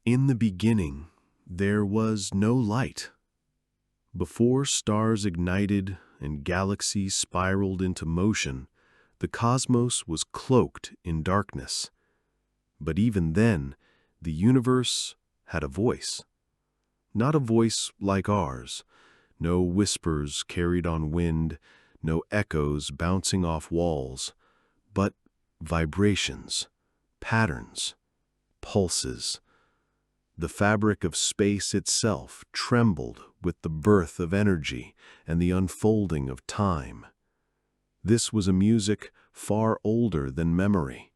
In the beginning, there was no light. Before stars ignited and galaxies spiraled into motion, the cosmos was cloaked in darkness. But even then, the universe had a voice. Not a voice like ours, no whispers carried on wind, no echoes bouncing off walls, but vibrations, patterns, pulses. The fabric of space itself trembled with the birth of energy and the unfolding of time. This was a music far older than memory,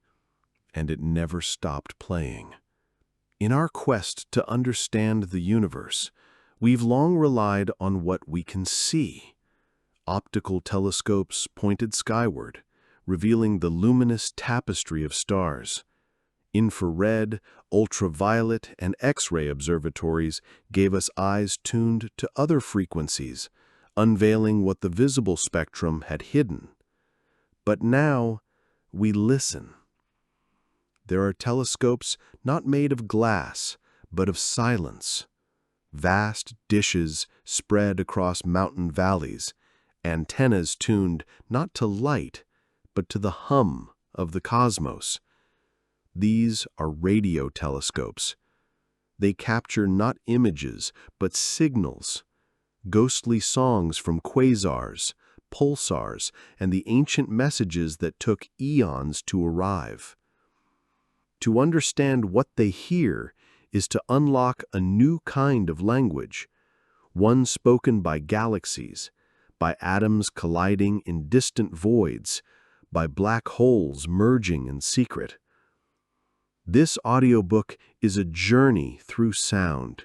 and it never stopped playing. In our quest to understand the universe, we've long relied on what we can see. Optical telescopes pointed skyward, revealing the luminous tapestry of stars. Infrared, ultraviolet, and X-ray observatories gave us eyes tuned to other frequencies, unveiling what the visible spectrum had hidden. But now, we listen. There are telescopes not made of glass, but of silence. Vast dishes spread across mountain valleys, antennas tuned not to light, but to the hum of the cosmos. These are radio telescopes. They capture not images, but signals, ghostly songs from quasars, pulsars, and the ancient messages that took eons to arrive. To understand what they hear is to unlock a new kind of language, one spoken by galaxies, by atoms colliding in distant voids, by black holes merging in secret. This audiobook is a journey through sound,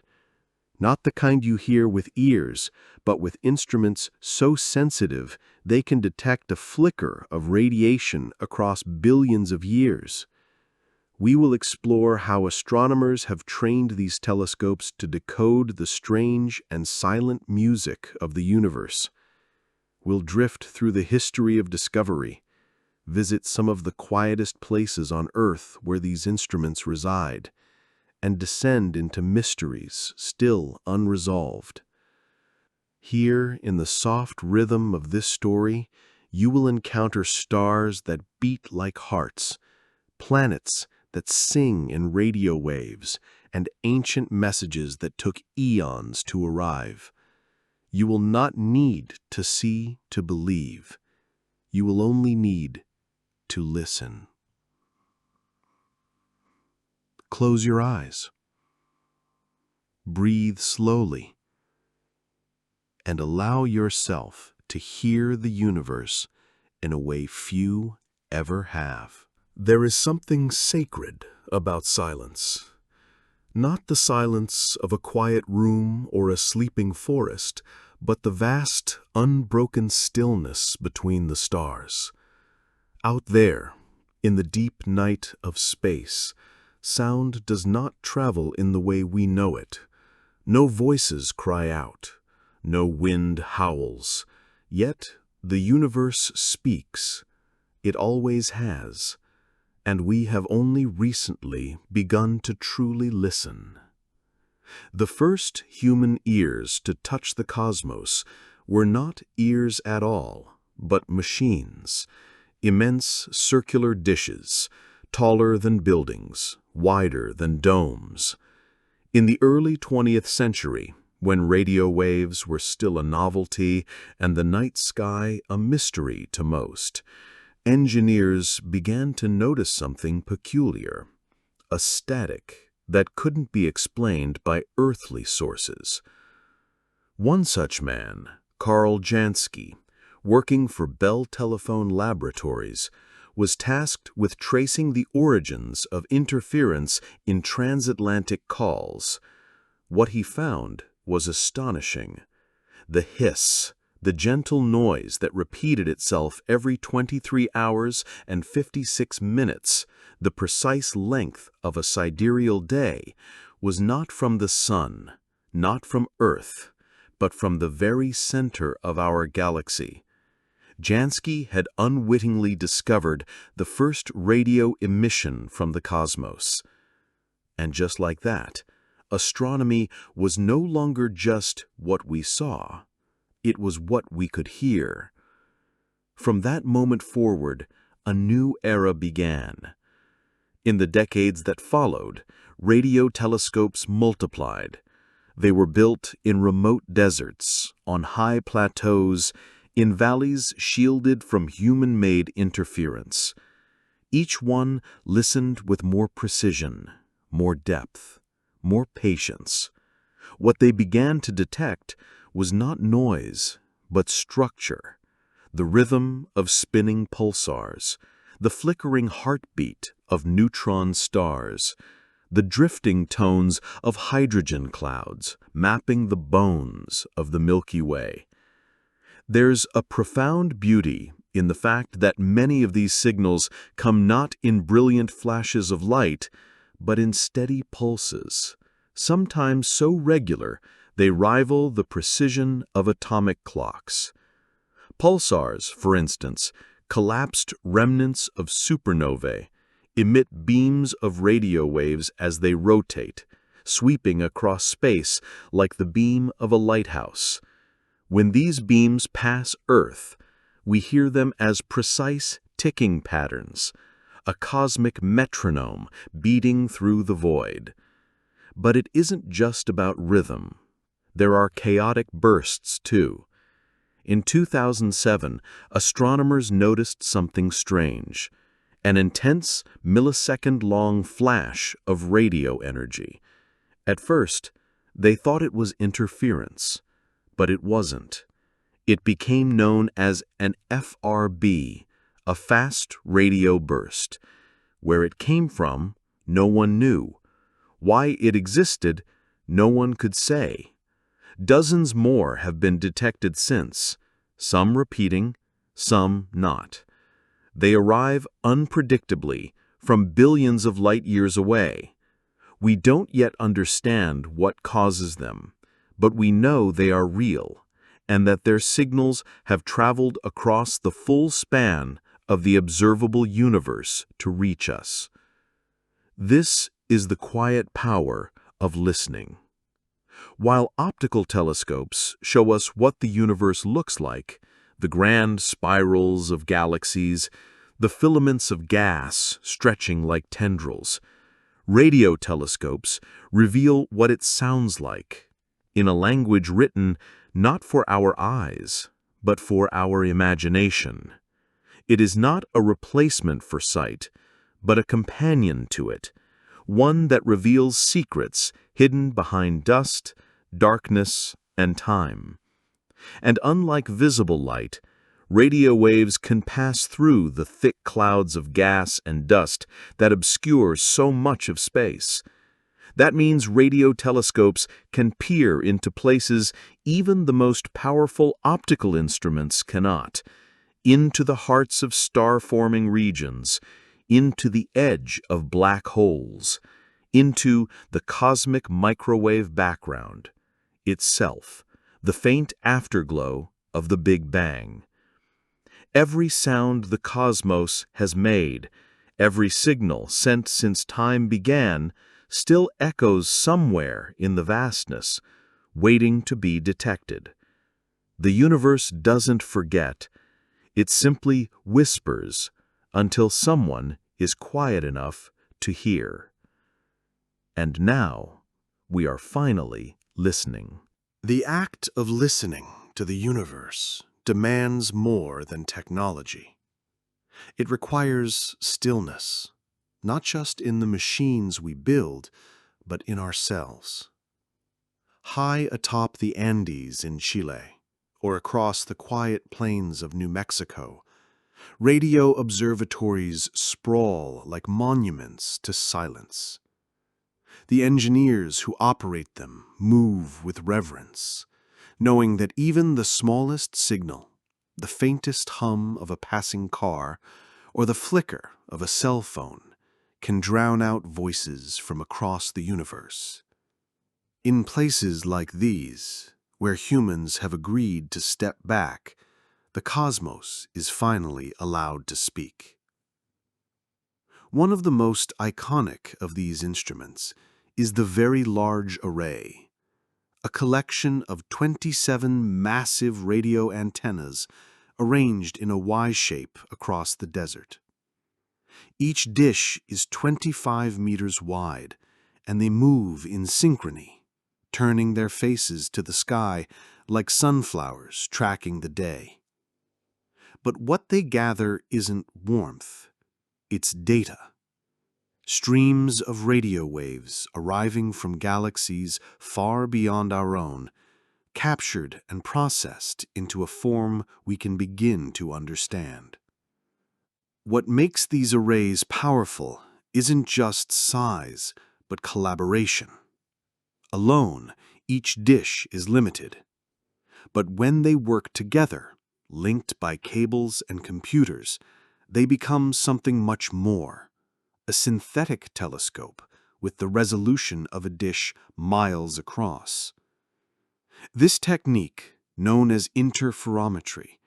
not the kind you hear with ears, but with instruments so sensitive they can detect a flicker of radiation across billions of years. We will explore how astronomers have trained these telescopes to decode the strange and silent music of the universe. We'll drift through the history of discovery, visit some of the quietest places on Earth where these instruments reside, and descend into mysteries still unresolved. Here, in the soft rhythm of this story, you will encounter stars that beat like hearts, planets that sing in radio waves, and ancient messages that took eons to arrive. You will not need to see to believe. You will only need to listen. Close your eyes. Breathe slowly, and allow yourself to hear the universe in a way few ever have. There is something sacred about silence. Not the silence of a quiet room or a sleeping forest, but the vast, unbroken stillness between the stars. Out there, in the deep night of space, sound does not travel in the way we know it. No voices cry out, no wind howls, yet the universe speaks. It always has, and we have only recently begun to truly listen. The first human ears to touch the cosmos were not ears at all, but machines, immense circular dishes, taller than buildings, wider than domes. In the early 20th century, when radio waves were still a novelty and the night sky a mystery to most, engineers began to notice something peculiar, a static that couldn't be explained by earthly sources. One such man, Carl Jansky, working for Bell Telephone Laboratories, was tasked with tracing the origins of interference in transatlantic calls. What he found was astonishing. The hiss, the gentle noise that repeated itself every 23 hours and 56 minutes, the precise length of a sidereal day, was not from the sun, not from Earth, but from the very center of our galaxy. Jansky had unwittingly discovered the first radio emission from the cosmos. And just like that, astronomy was no longer just what we saw, it was what we could hear. From that moment forward, a new era began. In the decades that followed, radio telescopes multiplied. They were built in remote deserts, on high plateaus, in valleys shielded from human-made interference. Each one listened with more precision, more depth, more patience. What they began to detect was not noise, but structure, the rhythm of spinning pulsars, the flickering heartbeat of neutron stars, the drifting tones of hydrogen clouds mapping the bones of the Milky Way. There's a profound beauty in the fact that many of these signals come not in brilliant flashes of light, but in steady pulses, sometimes so regular they rival the precision of atomic clocks. Pulsars, for instance, collapsed remnants of supernovae, emit beams of radio waves as they rotate, sweeping across space like the beam of a lighthouse. When these beams pass Earth, we hear them as precise ticking patterns, a cosmic metronome beating through the void. But it isn't just about rhythm. There are chaotic bursts, too. In 2007, astronomers noticed something strange, an intense, millisecond-long flash of radio energy. At first, they thought it was interference, but it wasn't. It became known as an FRB, a fast radio burst. Where it came from, no one knew. Why it existed, no one could say. Dozens more have been detected since, some repeating, some not. They arrive unpredictably from billions of light years away. We don't yet understand what causes them, but we know they are real, and that their signals have traveled across the full span of the observable universe to reach us. This is the quiet power of listening. While optical telescopes show us what the universe looks like, the grand spirals of galaxies, the filaments of gas stretching like tendrils, radio telescopes reveal what it sounds like, in a language written not for our eyes, but for our imagination. It is not a replacement for sight, but a companion to it, one that reveals secrets hidden behind dust, darkness, and time. And unlike visible light, radio waves can pass through the thick clouds of gas and dust that obscure so much of space. That means radio telescopes can peer into places even the most powerful optical instruments cannot, into the hearts of star-forming regions, into the edge of black holes, into the cosmic microwave background, itself, the faint afterglow of the Big Bang. Every sound the cosmos has made, every signal sent since time began, still echoes somewhere in the vastness, waiting to be detected. The universe doesn't forget. It simply whispers until someone is quiet enough to hear. And now, we are finally listening. The act of listening to the universe demands more than technology. It requires stillness, not just in the machines we build, but in ourselves. High atop the Andes in Chile, or across the quiet plains of New Mexico, radio observatories sprawl like monuments to silence. The engineers who operate them move with reverence, knowing that even the smallest signal, the faintest hum of a passing car, or the flicker of a cell phone, can drown out voices from across the universe. In places like these, where humans have agreed to step back, the cosmos is finally allowed to speak. One of the most iconic of these instruments is the Very Large Array, a collection of 27 massive radio antennas arranged in a Y shape across the desert. Each dish is 25 meters wide, and they move in synchrony, turning their faces to the sky like sunflowers tracking the day. But what they gather isn't warmth, it's data. Streams of radio waves arriving from galaxies far beyond our own, captured and processed into a form we can begin to understand. What makes these arrays powerful isn't just size, but collaboration. Alone, each dish is limited. But when they work together, linked by cables and computers, they become something much more. A synthetic telescope with the resolution of a dish miles across. This technique, known as interferometry,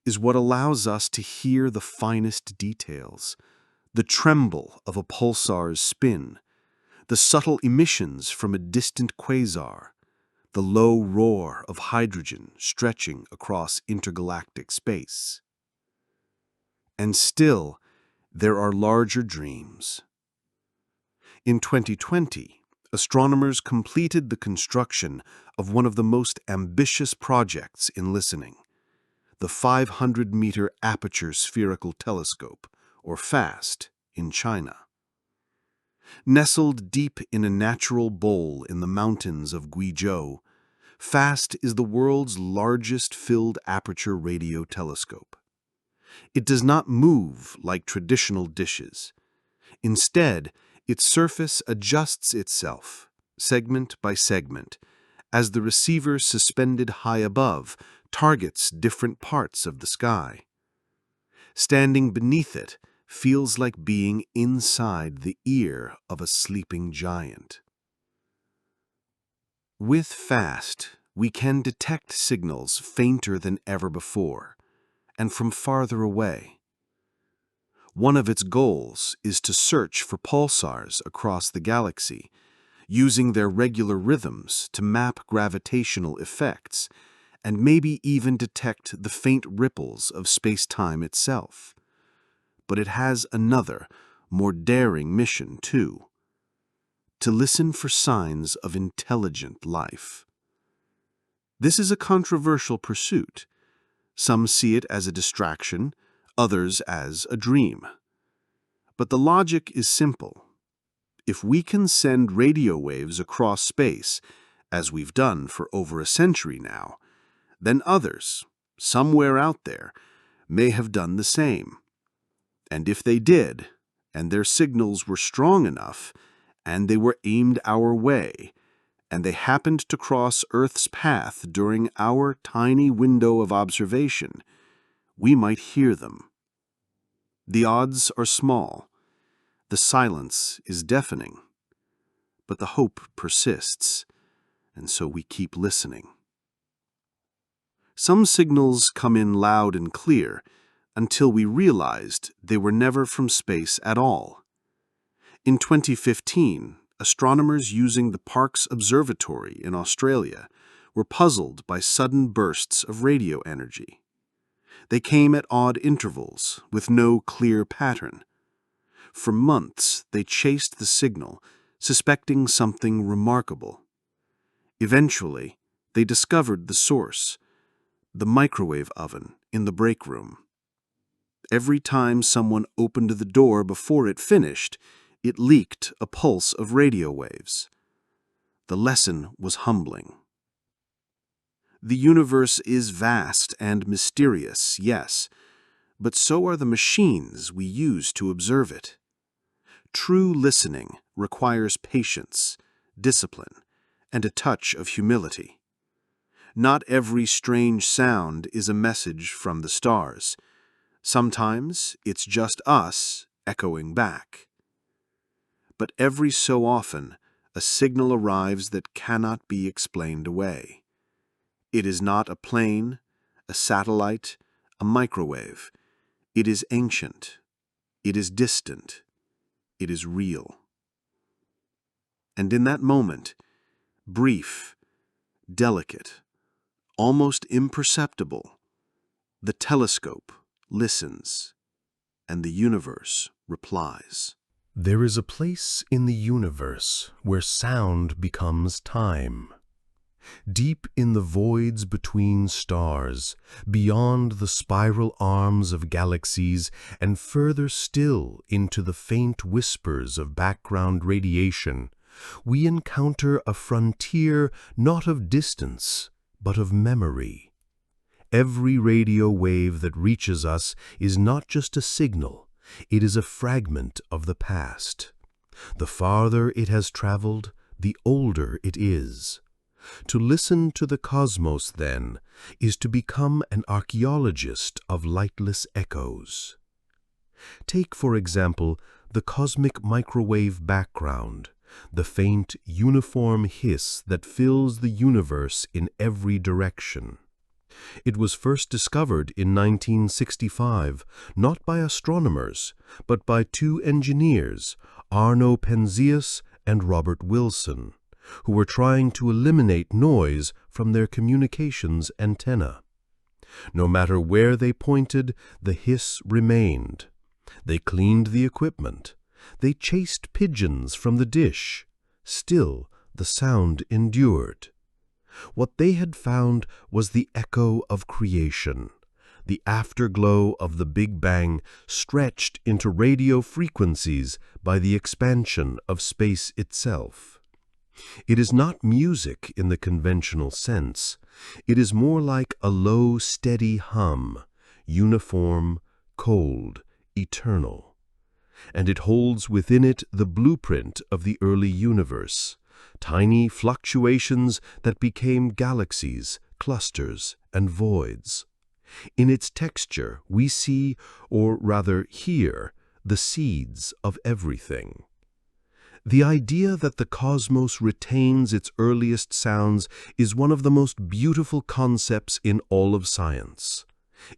is what allows us to hear the finest details, the tremble of a pulsar's spin, the subtle emissions from a distant quasar, the low roar of hydrogen stretching across intergalactic space. And still, there are larger dreams. In 2020, astronomers completed the construction of one of the most ambitious projects in listening, the 500-meter Aperture Spherical Telescope, or FAST, in China. Nestled deep in a natural bowl in the mountains of Guizhou, FAST is the world's largest filled aperture radio telescope. It does not move like traditional dishes. Instead, its surface adjusts itself, segment by segment, as the receiver suspended high above targets different parts of the sky. Standing beneath it feels like being inside the ear of a sleeping giant. With FAST, we can detect signals fainter than ever before, and from farther away. One of its goals is to search for pulsars across the galaxy, using their regular rhythms to map gravitational effects, and maybe even detect the faint ripples of space-time itself. But it has another, more daring mission, too: to listen for signs of intelligent life. This is a controversial pursuit. Some see it as a distraction, others as a dream. But the logic is simple. If we can send radio waves across space, as we've done for over a century now, then others, somewhere out there, may have done the same. And if they did, and their signals were strong enough, and they were aimed our way, and they happened to cross Earth's path during our tiny window of observation, we might hear them. The odds are small. The silence is deafening. But the hope persists, and so we keep listening. Some signals come in loud and clear until we realized they were never from space at all. In 2015, astronomers using the Parkes Observatory in Australia were puzzled by sudden bursts of radio energy. They came at odd intervals, with no clear pattern. For months, they chased the signal, suspecting something remarkable. Eventually, they discovered the source: the microwave oven in the break room. Every time someone opened the door before it finished, it leaked a pulse of radio waves. The lesson was humbling. The universe is vast and mysterious, yes, but so are the machines we use to observe it. True listening requires patience, discipline, and a touch of humility. Not every strange sound is a message from the stars. Sometimes it's just us echoing back. But every so often, a signal arrives that cannot be explained away. It is not a plane, a satellite, a microwave. It is ancient. It is distant. It is real. And in that moment, brief, delicate, almost imperceptible, the telescope listens, and the universe replies. There is a place in the universe where sound becomes time. Deep in the voids between stars, beyond the spiral arms of galaxies, and further still into the faint whispers of background radiation, we encounter a frontier not of distance, but of memory. Every radio wave that reaches us is not just a signal, it is a fragment of the past. The farther it has traveled, the older it is. To listen to the cosmos, then, is to become an archaeologist of lightless echoes. Take, for example, the cosmic microwave background, the faint, uniform hiss that fills the universe in every direction. It was first discovered in 1965, not by astronomers, but by two engineers, Arno Penzias and Robert Wilson, who were trying to eliminate noise from their communications antenna. No matter where they pointed, the hiss remained. They cleaned the equipment. They chased pigeons from the dish. Still, the sound endured. What they had found was the echo of creation, the afterglow of the Big Bang stretched into radio frequencies by the expansion of space itself. It is not music in the conventional sense. It is more like a low, steady hum, uniform, cold, eternal. And it holds within it the blueprint of the early universe, tiny fluctuations that became galaxies, clusters, and voids. In its texture, we see, or rather hear, the seeds of everything. The idea that the cosmos retains its earliest sounds is one of the most beautiful concepts in all of science.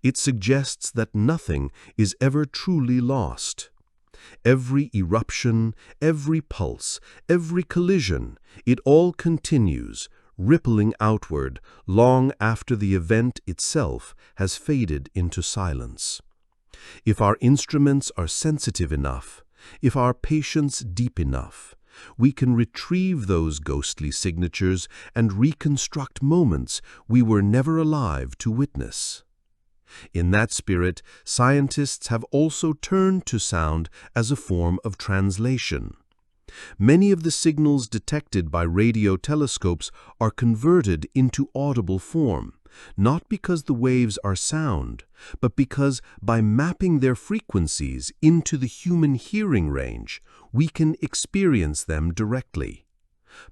It suggests that nothing is ever truly lost. Every eruption, every pulse, every collision, it all continues, rippling outward long after the event itself has faded into silence. If our instruments are sensitive enough, if our patience deep enough, we can retrieve those ghostly signatures and reconstruct moments we were never alive to witness. In that spirit, scientists have also turned to sound as a form of translation. Many of the signals detected by radio telescopes are converted into audible form, not because the waves are sound, but because by mapping their frequencies into the human hearing range, we can experience them directly.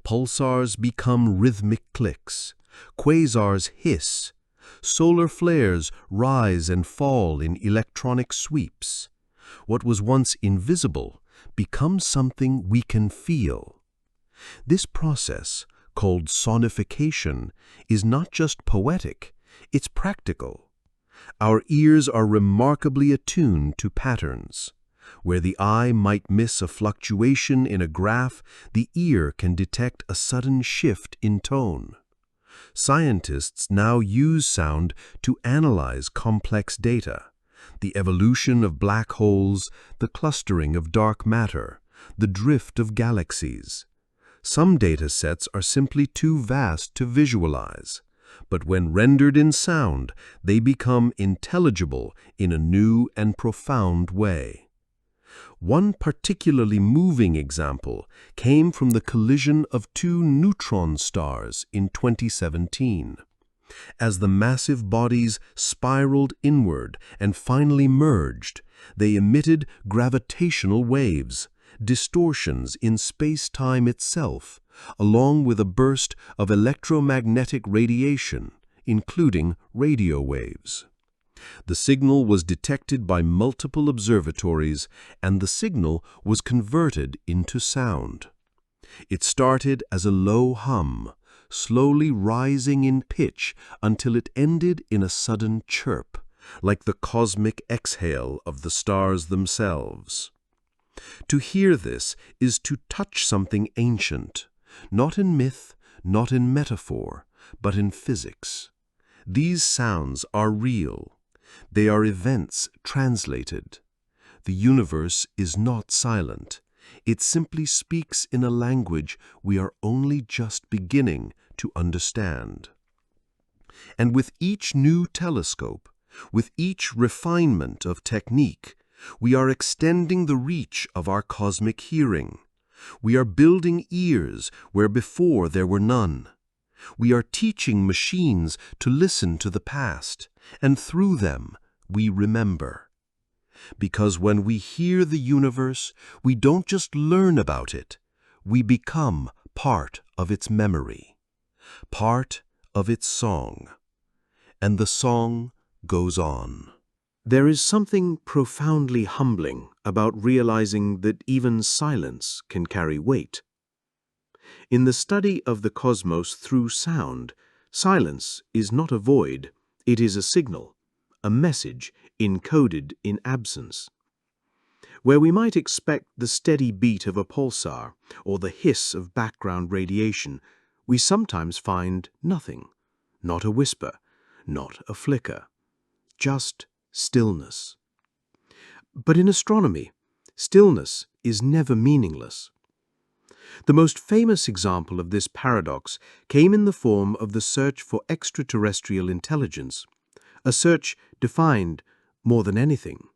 Pulsars become rhythmic clicks, quasars hiss, solar flares rise and fall in electronic sweeps. What was once invisible becomes something we can feel. This process, called sonification, is not just poetic, it's practical. Our ears are remarkably attuned to patterns. Where the eye might miss a fluctuation in a graph, the ear can detect a sudden shift in tone. Scientists now use sound to analyze complex data. The evolution of black holes, the clustering of dark matter, the drift of galaxies. Some data sets are simply too vast to visualize, but when rendered in sound, they become intelligible in a new and profound way. One particularly moving example came from the collision of two neutron stars in 2017. As the massive bodies spiraled inward and finally merged, they emitted gravitational waves, distortions in space-time itself, along with a burst of electromagnetic radiation, including radio waves. The signal was detected by multiple observatories, and the signal was converted into sound. It started as a low hum, slowly rising in pitch until it ended in a sudden chirp, like the cosmic exhale of the stars themselves. To hear this is to touch something ancient, not in myth, not in metaphor, but in physics. These sounds are real. They are events translated. The universe is not silent. It simply speaks in a language we are only just beginning to understand. And with each new telescope, with each refinement of technique, we are extending the reach of our cosmic hearing. We are building ears where before there were none. We are teaching machines to listen to the past, and through them we remember. Because when we hear the universe, we don't just learn about it, we become part of its memory, part of its song. And the song goes on. There is something profoundly humbling about realizing that even silence can carry weight. In the study of the cosmos through sound, silence is not a void, it is a signal, a message encoded in absence. Where we might expect the steady beat of a pulsar or the hiss of background radiation, we sometimes find nothing, not a whisper, not a flicker, just stillness. But in astronomy, stillness is never meaningless. The most famous example of this paradox came in the form of the search for extraterrestrial intelligence, a search defined, more than anything,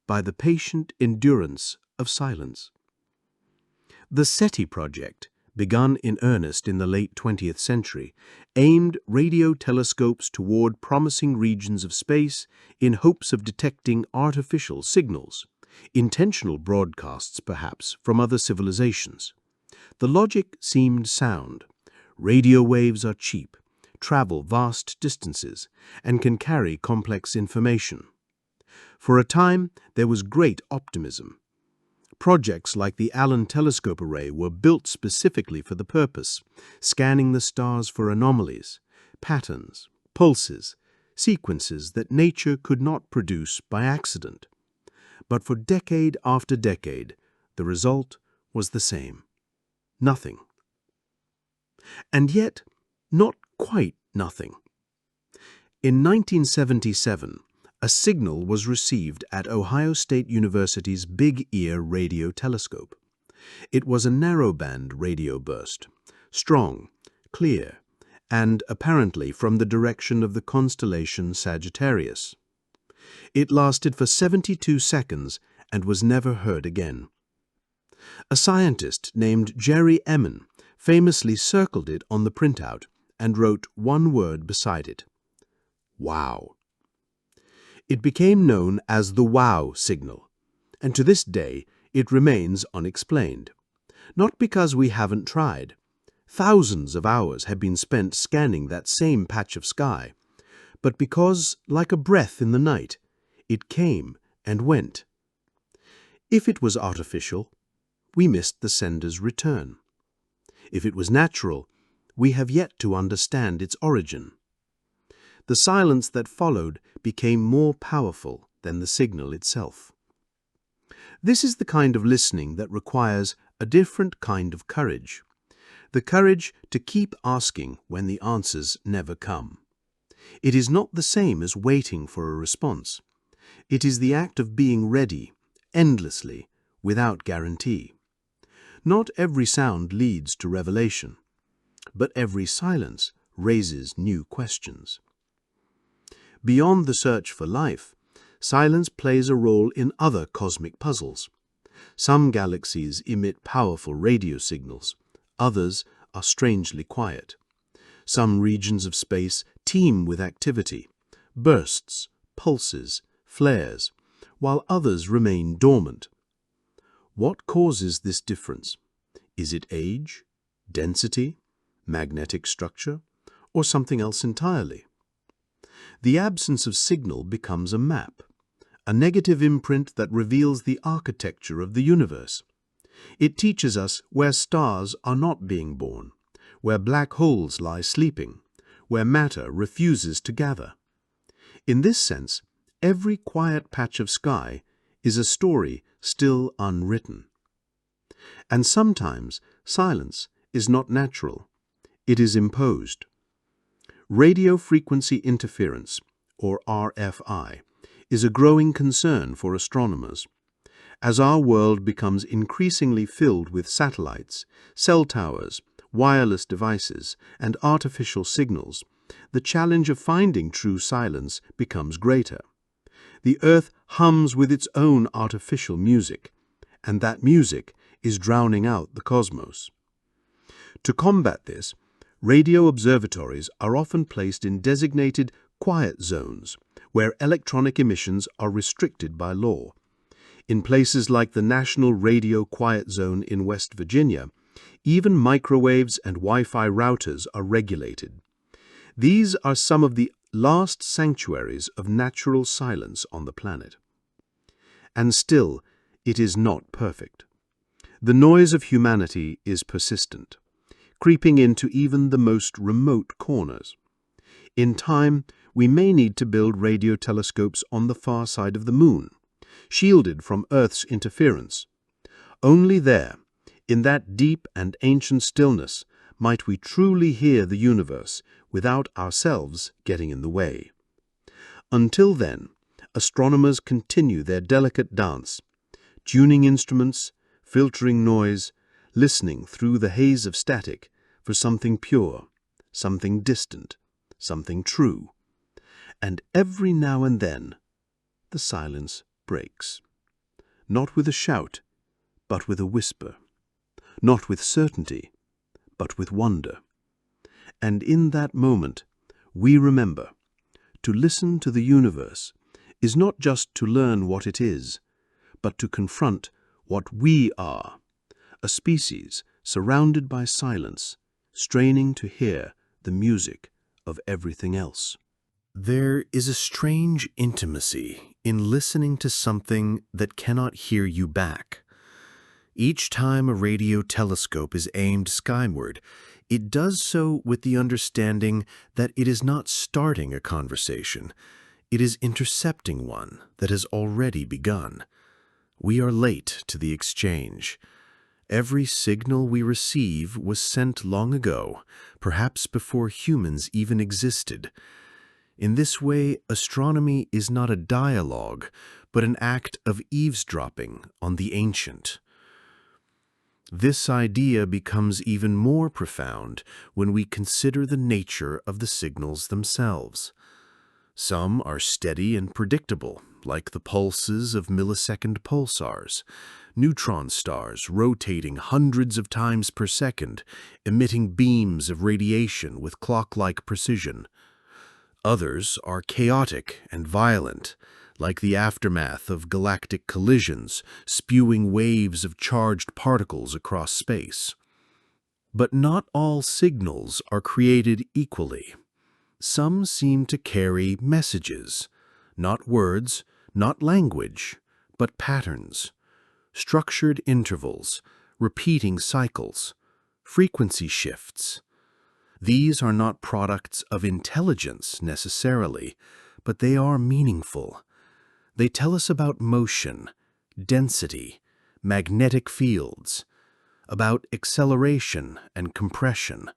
by the patient endurance of silence. The SETI project, begun in earnest in the late 20th century, aimed radio telescopes toward promising regions of space in hopes of detecting artificial signals, intentional broadcasts perhaps from other civilizations. The logic seemed sound. Radio waves are cheap, travel vast distances, and can carry complex information. For a time, there was great optimism. Projects like the Allen Telescope Array were built specifically for the purpose, scanning the stars for anomalies, patterns, pulses, sequences that nature could not produce by accident. But for decade after decade, the result was the same. Nothing. And yet, not quite nothing. In 1977, a signal was received at Ohio State University's Big Ear radio telescope. It was a narrowband radio burst, strong, clear, and apparently from the direction of the constellation Sagittarius. It lasted for 72 seconds and was never heard again. A scientist named Jerry Emin famously circled it on the printout and wrote one word beside it: "Wow." It became known as the WOW signal, and to this day it remains unexplained. Not because we haven't tried. Thousands of hours have been spent scanning that same patch of sky, but because, like a breath in the night, it came and went. If it was artificial, we missed the sender's return. If it was natural, we have yet to understand its origin. The silence that followed became more powerful than the signal itself. This is the kind of listening that requires a different kind of courage. The courage to keep asking when the answers never come. It is not the same as waiting for a response. It is the act of being ready, endlessly, without guarantee. Not every sound leads to revelation, but every silence raises new questions. Beyond the search for life, silence plays a role in other cosmic puzzles. Some galaxies emit powerful radio signals, others are strangely quiet. Some regions of space teem with activity, bursts, pulses, flares, while others remain dormant. What causes this difference? Is it age, density, magnetic structure, or something else entirely? The absence of signal becomes a map, a negative imprint that reveals the architecture of the universe. It teaches us where stars are not being born, where black holes lie sleeping, where matter refuses to gather. In this sense, every quiet patch of sky is a story still unwritten. And sometimes silence is not natural. It is imposed. Radio frequency interference, or RFI, is a growing concern for astronomers. As our world becomes increasingly filled with satellites, cell towers, wireless devices, and artificial signals, the challenge of finding true silence becomes greater. The Earth hums with its own artificial music, and that music is drowning out the cosmos. To combat this, radio observatories are often placed in designated quiet zones, where electronic emissions are restricted by law. In places like the National Radio Quiet Zone in West Virginia, even microwaves and Wi-Fi routers are regulated. These are some of the last sanctuaries of natural silence on the planet. And still, it is not perfect. The noise of humanity is persistent, creeping into even the most remote corners. In time, we may need to build radio telescopes on the far side of the Moon, shielded from Earth's interference. Only there, in that deep and ancient stillness, might we truly hear the universe without ourselves getting in the way. Until then, astronomers continue their delicate dance, tuning instruments, filtering noise, listening through the haze of static for something pure, something distant, something true. And every now and then, the silence breaks. Not with a shout, but with a whisper. Not with certainty, but with wonder. And in that moment, we remember, to listen to the universe is not just to learn what it is, but to confront what we are, a species surrounded by silence, straining to hear the music of everything else. There is a strange intimacy in listening to something that cannot hear you back. Each time a radio telescope is aimed skyward, it does so with the understanding that it is not starting a conversation. It is intercepting one that has already begun. We are late to the exchange. Every signal we receive was sent long ago, perhaps before humans even existed. In this way, astronomy is not a dialogue, but an act of eavesdropping on the ancient. This idea becomes even more profound when we consider the nature of the signals themselves. Some are steady and predictable, like the pulses of millisecond pulsars, neutron stars rotating hundreds of times per second, emitting beams of radiation with clock-like precision. Others are chaotic and violent, like the aftermath of galactic collisions, spewing waves of charged particles across space. But not all signals are created equally. Some seem to carry messages, not words, not language, but patterns, structured intervals, repeating cycles, frequency shifts. These are not products of intelligence necessarily, but they are meaningful. They tell us about motion, density, magnetic fields, about acceleration and compression,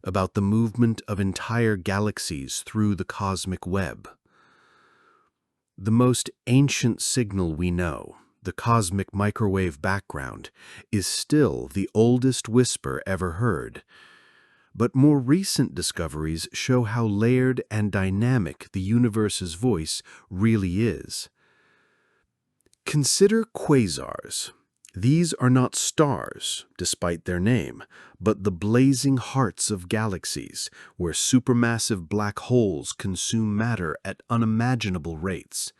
about the movement of entire galaxies through the cosmic web. The most ancient signal we know, the cosmic microwave background, is still the oldest whisper ever heard. But more recent discoveries show how layered and dynamic the universe's voice really is. Consider quasars. These are not stars, despite their name, but the blazing hearts of galaxies, where supermassive black holes consume matter at unimaginable rates.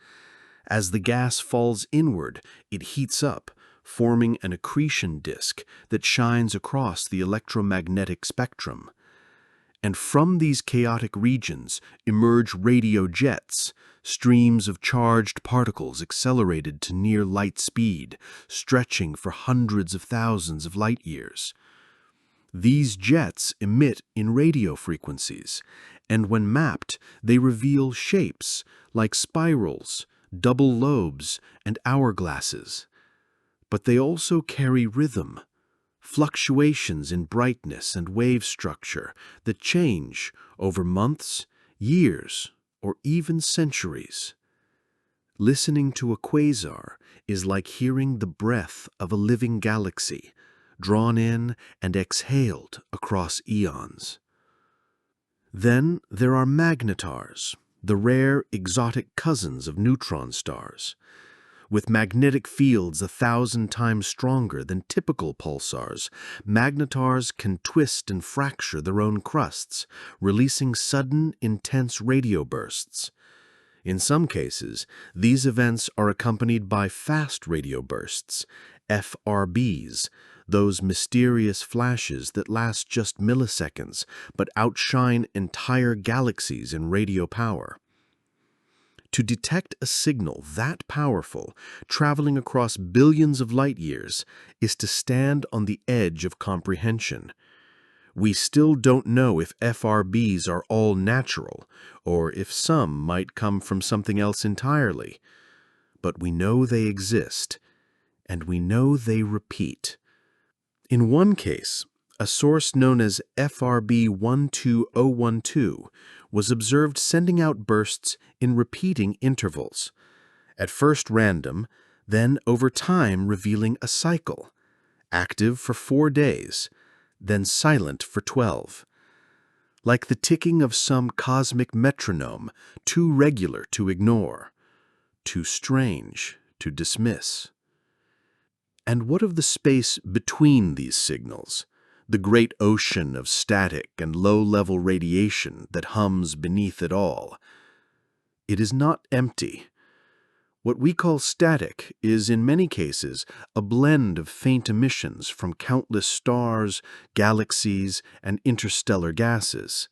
As the gas falls inward, it heats up, forming an accretion disk that shines across the electromagnetic spectrum. And from these chaotic regions emerge radio jets, streams of charged particles accelerated to near light speed, stretching for hundreds of thousands of light years. These jets emit in radio frequencies, and when mapped, they reveal shapes like spirals, double lobes, and hourglasses. But they also carry rhythm, fluctuations in brightness and wave structure that change over months, years, or even centuries. Listening to a quasar is like hearing the breath of a living galaxy, drawn in and exhaled across eons. Then there are magnetars, the rare exotic cousins of neutron stars. With magnetic fields 1,000 times stronger than typical pulsars, magnetars can twist and fracture their own crusts, releasing sudden, intense radio bursts. In some cases, these events are accompanied by fast radio bursts, FRBs, those mysterious flashes that last just milliseconds but outshine entire galaxies in radio power. To detect a signal that powerful, traveling across billions of light years, is to stand on the edge of comprehension. We still don't know if FRBs are all natural, or if some might come from something else entirely. But we know they exist, and we know they repeat. In one case, a source known as FRB 12012 was observed sending out bursts in repeating intervals, at first random, then over time revealing a cycle, active for 4 days, then silent for 12. Like the ticking of some cosmic metronome, too regular to ignore, too strange to dismiss. And what of the space between these signals? The great ocean of static and low-level radiation that hums beneath it all. It is not empty. What we call static is, in many cases, a blend of faint emissions from countless stars, galaxies, and interstellar gases.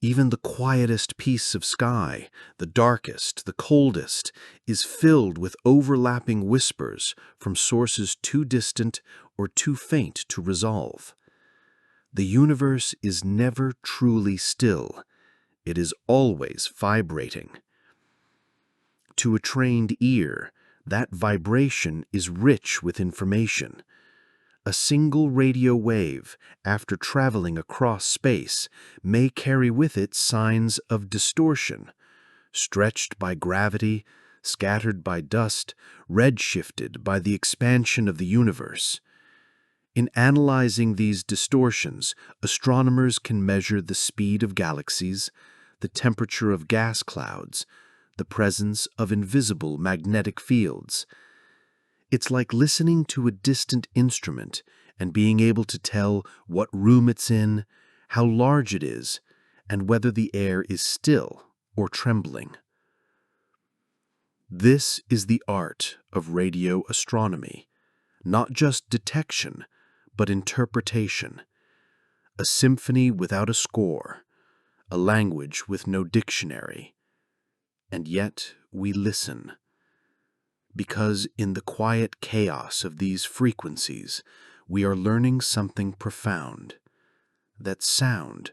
Even the quietest piece of sky, the darkest, the coldest, is filled with overlapping whispers from sources too distant or too faint to resolve. The universe is never truly still. It is always vibrating. To a trained ear, that vibration is rich with information. A single radio wave, after traveling across space, may carry with it signs of distortion, stretched by gravity, scattered by dust, redshifted by the expansion of the universe. In analyzing these distortions, astronomers can measure the speed of galaxies, the temperature of gas clouds, the presence of invisible magnetic fields. It's like listening to a distant instrument and being able to tell what room it's in, how large it is, and whether the air is still or trembling. This is the art of radio astronomy, not just detection, but interpretation. A symphony without a score, a language with no dictionary. And yet we listen. Because in the quiet chaos of these frequencies, we are learning something profound. That sound,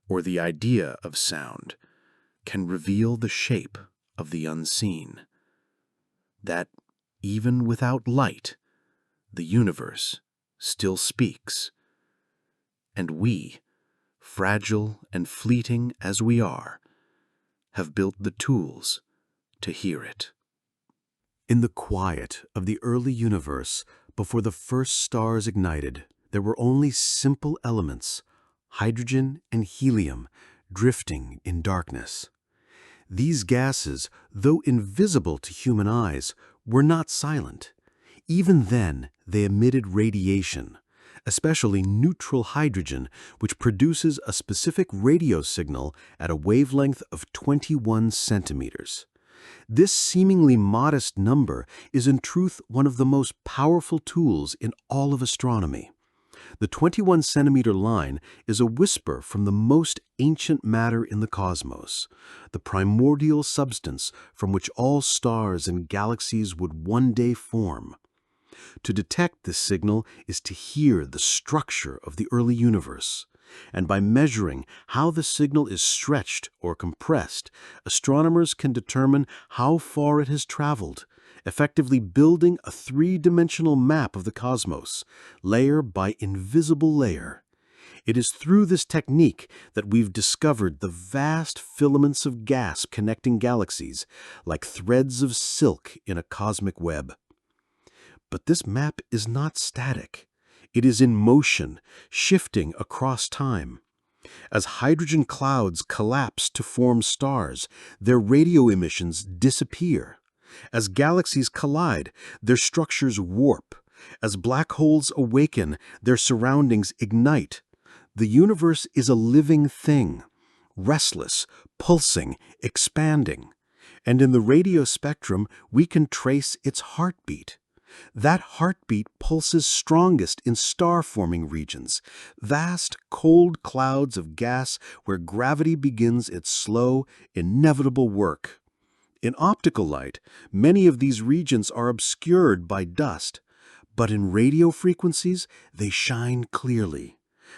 or the idea of sound, can reveal the shape of the unseen. That, even without light, the universe still speaks. And we, fragile and fleeting as we are, have built the tools to hear it. In the quiet of the early universe, before the first stars ignited, there were only simple elements, hydrogen and helium, drifting in darkness. These gases, though invisible to human eyes, were not silent. Even then, they emitted radiation, especially neutral hydrogen, which produces a specific radio signal at a wavelength of 21 centimeters. This seemingly modest number is in truth one of the most powerful tools in all of astronomy. The 21-centimeter line is a whisper from the most ancient matter in the cosmos, the primordial substance from which all stars and galaxies would one day form. To detect this signal is to hear the structure of the early universe, and by measuring how the signal is stretched or compressed, astronomers can determine how far it has traveled, effectively building a three-dimensional map of the cosmos, layer by invisible layer. It is through this technique that we've discovered the vast filaments of gas connecting galaxies, like threads of silk in a cosmic web. But this map is not static. It is in motion, shifting across time. As hydrogen clouds collapse to form stars, their radio emissions disappear. As galaxies collide, their structures warp. As black holes awaken, their surroundings ignite. The universe is a living thing, restless, pulsing, expanding. And in the radio spectrum, we can trace its heartbeat. That heartbeat pulses strongest in star-forming regions, vast, cold clouds of gas where gravity begins its slow, inevitable work. In optical light, many of these regions are obscured by dust, but in radio frequencies, they shine clearly.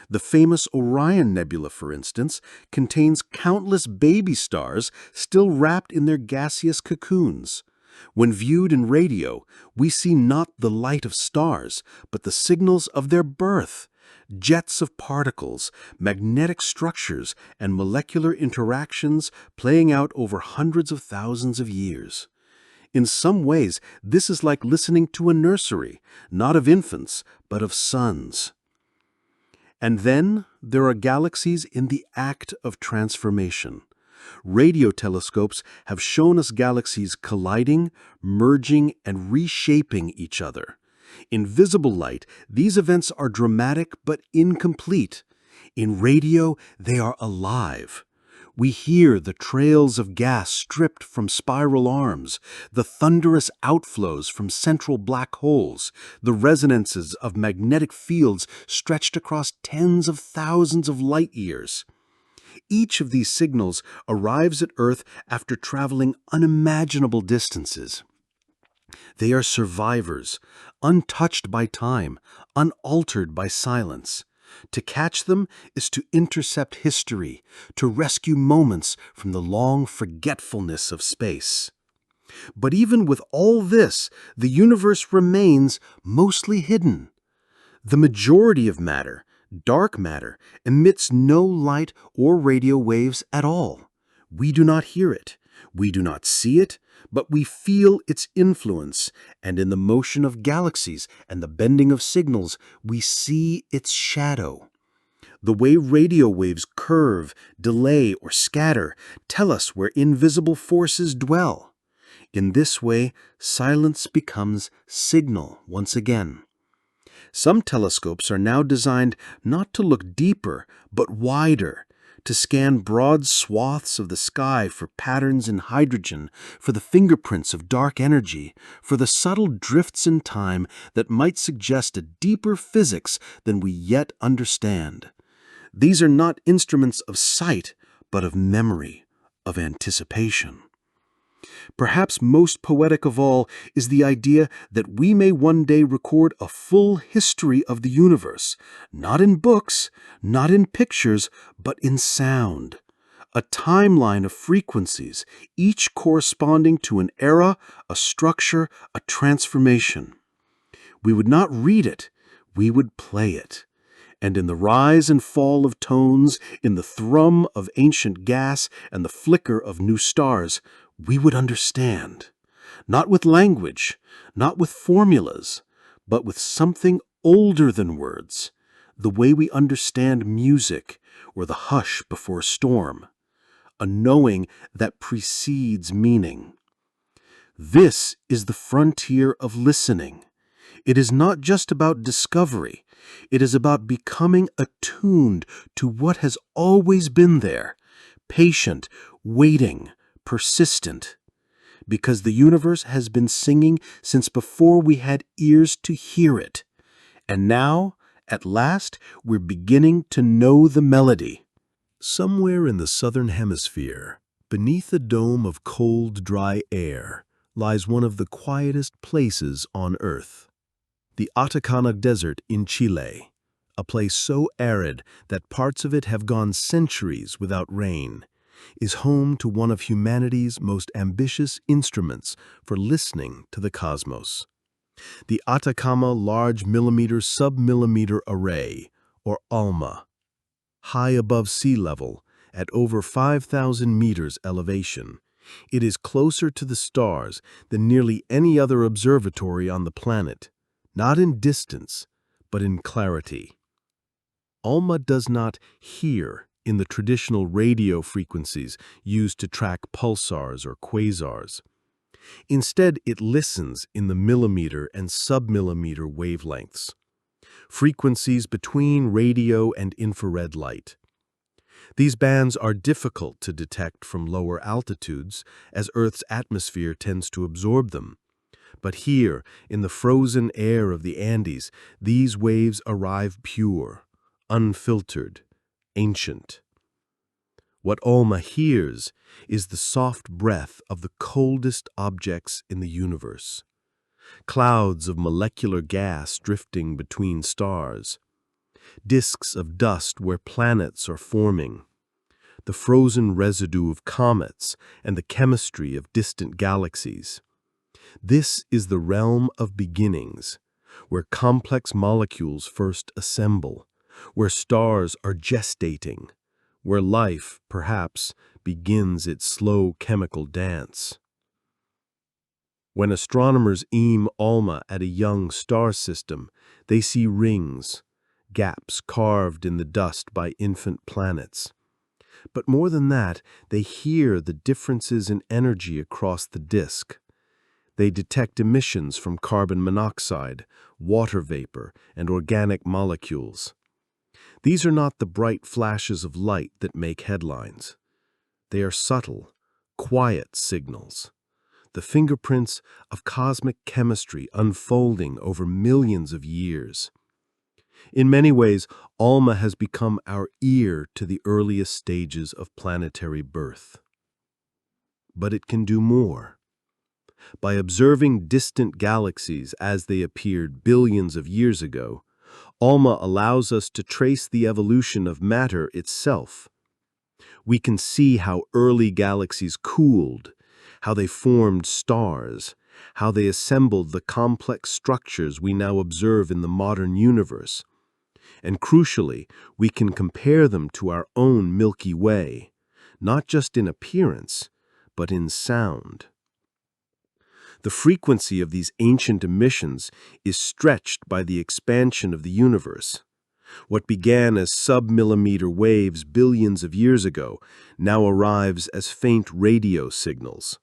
The famous Orion Nebula, for instance, contains countless baby stars still wrapped in their gaseous cocoons. When viewed in radio, we see not the light of stars, but the signals of their birth, jets of particles, magnetic structures, and molecular interactions playing out over hundreds of thousands of years. In some ways, this is like listening to a nursery, not of infants, but of suns. And then there are galaxies in the act of transformation. Radio telescopes have shown us galaxies colliding, merging, and reshaping each other. In visible light, these events are dramatic but incomplete. In radio, they are alive. We hear the trails of gas stripped from spiral arms, the thunderous outflows from central black holes, the resonances of magnetic fields stretched across tens of thousands of light years. Each of these signals arrives at Earth after traveling unimaginable distances. They are survivors, untouched by time, unaltered by silence. To catch them is to intercept history, to rescue moments from the long forgetfulness of space. But even with all this, the universe remains mostly hidden. The majority of matter, dark matter, emits no light or radio waves at all. We do not hear it, we do not see it, but we feel its influence, and in the motion of galaxies and the bending of signals, we see its shadow. The way radio waves curve, delay, or scatter tell us where invisible forces dwell. In this way, silence becomes signal once again. Some telescopes are now designed not to look deeper, but wider, to scan broad swaths of the sky for patterns in hydrogen, for the fingerprints of dark energy, for the subtle drifts in time that might suggest a deeper physics than we yet understand. These are not instruments of sight, but of memory, of anticipation. Perhaps most poetic of all is the idea that we may one day record a full history of the universe, not in books, not in pictures, but in sound. A timeline of frequencies, each corresponding to an era, a structure, a transformation. We would not read it, we would play it. And in the rise and fall of tones, in the thrum of ancient gas and the flicker of new stars, we would understand, not with language, not with formulas, but with something older than words, the way we understand music or the hush before a storm, a knowing that precedes meaning. This is the frontier of listening. It is not just about discovery. It is about becoming attuned to what has always been there, patient, waiting, persistent, because the universe has been singing since before we had ears to hear it. And now, at last, we're beginning to know the melody. Somewhere in the southern hemisphere, beneath a dome of cold, dry air, lies one of the quietest places on Earth. The Atacama Desert in Chile, a place so arid that parts of it have gone centuries without rain. is home to one of humanity's most ambitious instruments for listening to the cosmos. The Atacama Large Millimeter Submillimeter Array, or ALMA, high above sea level at over 5,000 meters elevation. It is closer to the stars than nearly any other observatory on the planet, not in distance, but in clarity. ALMA does not hear in the traditional radio frequencies used to track pulsars or quasars. Instead, it listens in the millimeter and submillimeter wavelengths, frequencies between radio and infrared light. These bands are difficult to detect from lower altitudes, as Earth's atmosphere tends to absorb them. But here, in the frozen air of the Andes, these waves arrive pure, unfiltered, ancient. What Alma hears is the soft breath of the coldest objects in the universe. Clouds of molecular gas drifting between stars, disks of dust where planets are forming, the frozen residue of comets and the chemistry of distant galaxies. This is the realm of beginnings, where complex molecules first assemble, where stars are gestating, where life, perhaps, begins its slow chemical dance. When astronomers aim ALMA at a young star system, they see rings, gaps carved in the dust by infant planets. But more than that, they hear the differences in energy across the disk. They detect emissions from carbon monoxide, water vapor, and organic molecules. These are not the bright flashes of light that make headlines. They are subtle, quiet signals, the fingerprints of cosmic chemistry unfolding over millions of years. In many ways, ALMA has become our ear to the earliest stages of planetary birth. But it can do more. By observing distant galaxies as they appeared billions of years ago, ALMA allows us to trace the evolution of matter itself. We can see how early galaxies cooled, how they formed stars, how they assembled the complex structures we now observe in the modern universe. And crucially, we can compare them to our own Milky Way, not just in appearance, but in sound. The frequency of these ancient emissions is stretched by the expansion of the universe. What began as submillimeter waves billions of years ago now arrives as faint radio signals.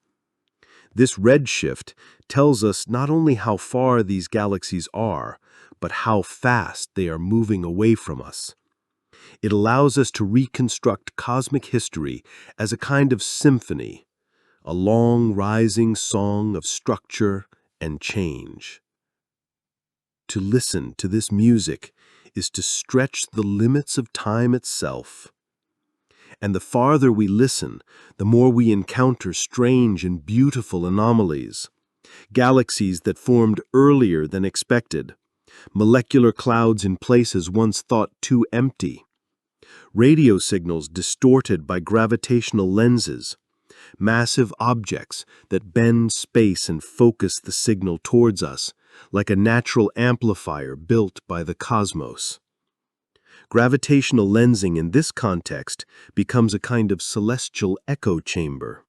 This redshift tells us not only how far these galaxies are, but how fast they are moving away from us. It allows us to reconstruct cosmic history as a kind of symphony, a long rising song of structure and change. To listen to this music is to stretch the limits of time itself. And the farther we listen, the more we encounter strange and beautiful anomalies, galaxies that formed earlier than expected, molecular clouds in places once thought too empty, radio signals distorted by gravitational lenses, massive objects that bend space and focus the signal towards us, like a natural amplifier built by the cosmos. Gravitational lensing in this context becomes a kind of celestial echo chamber.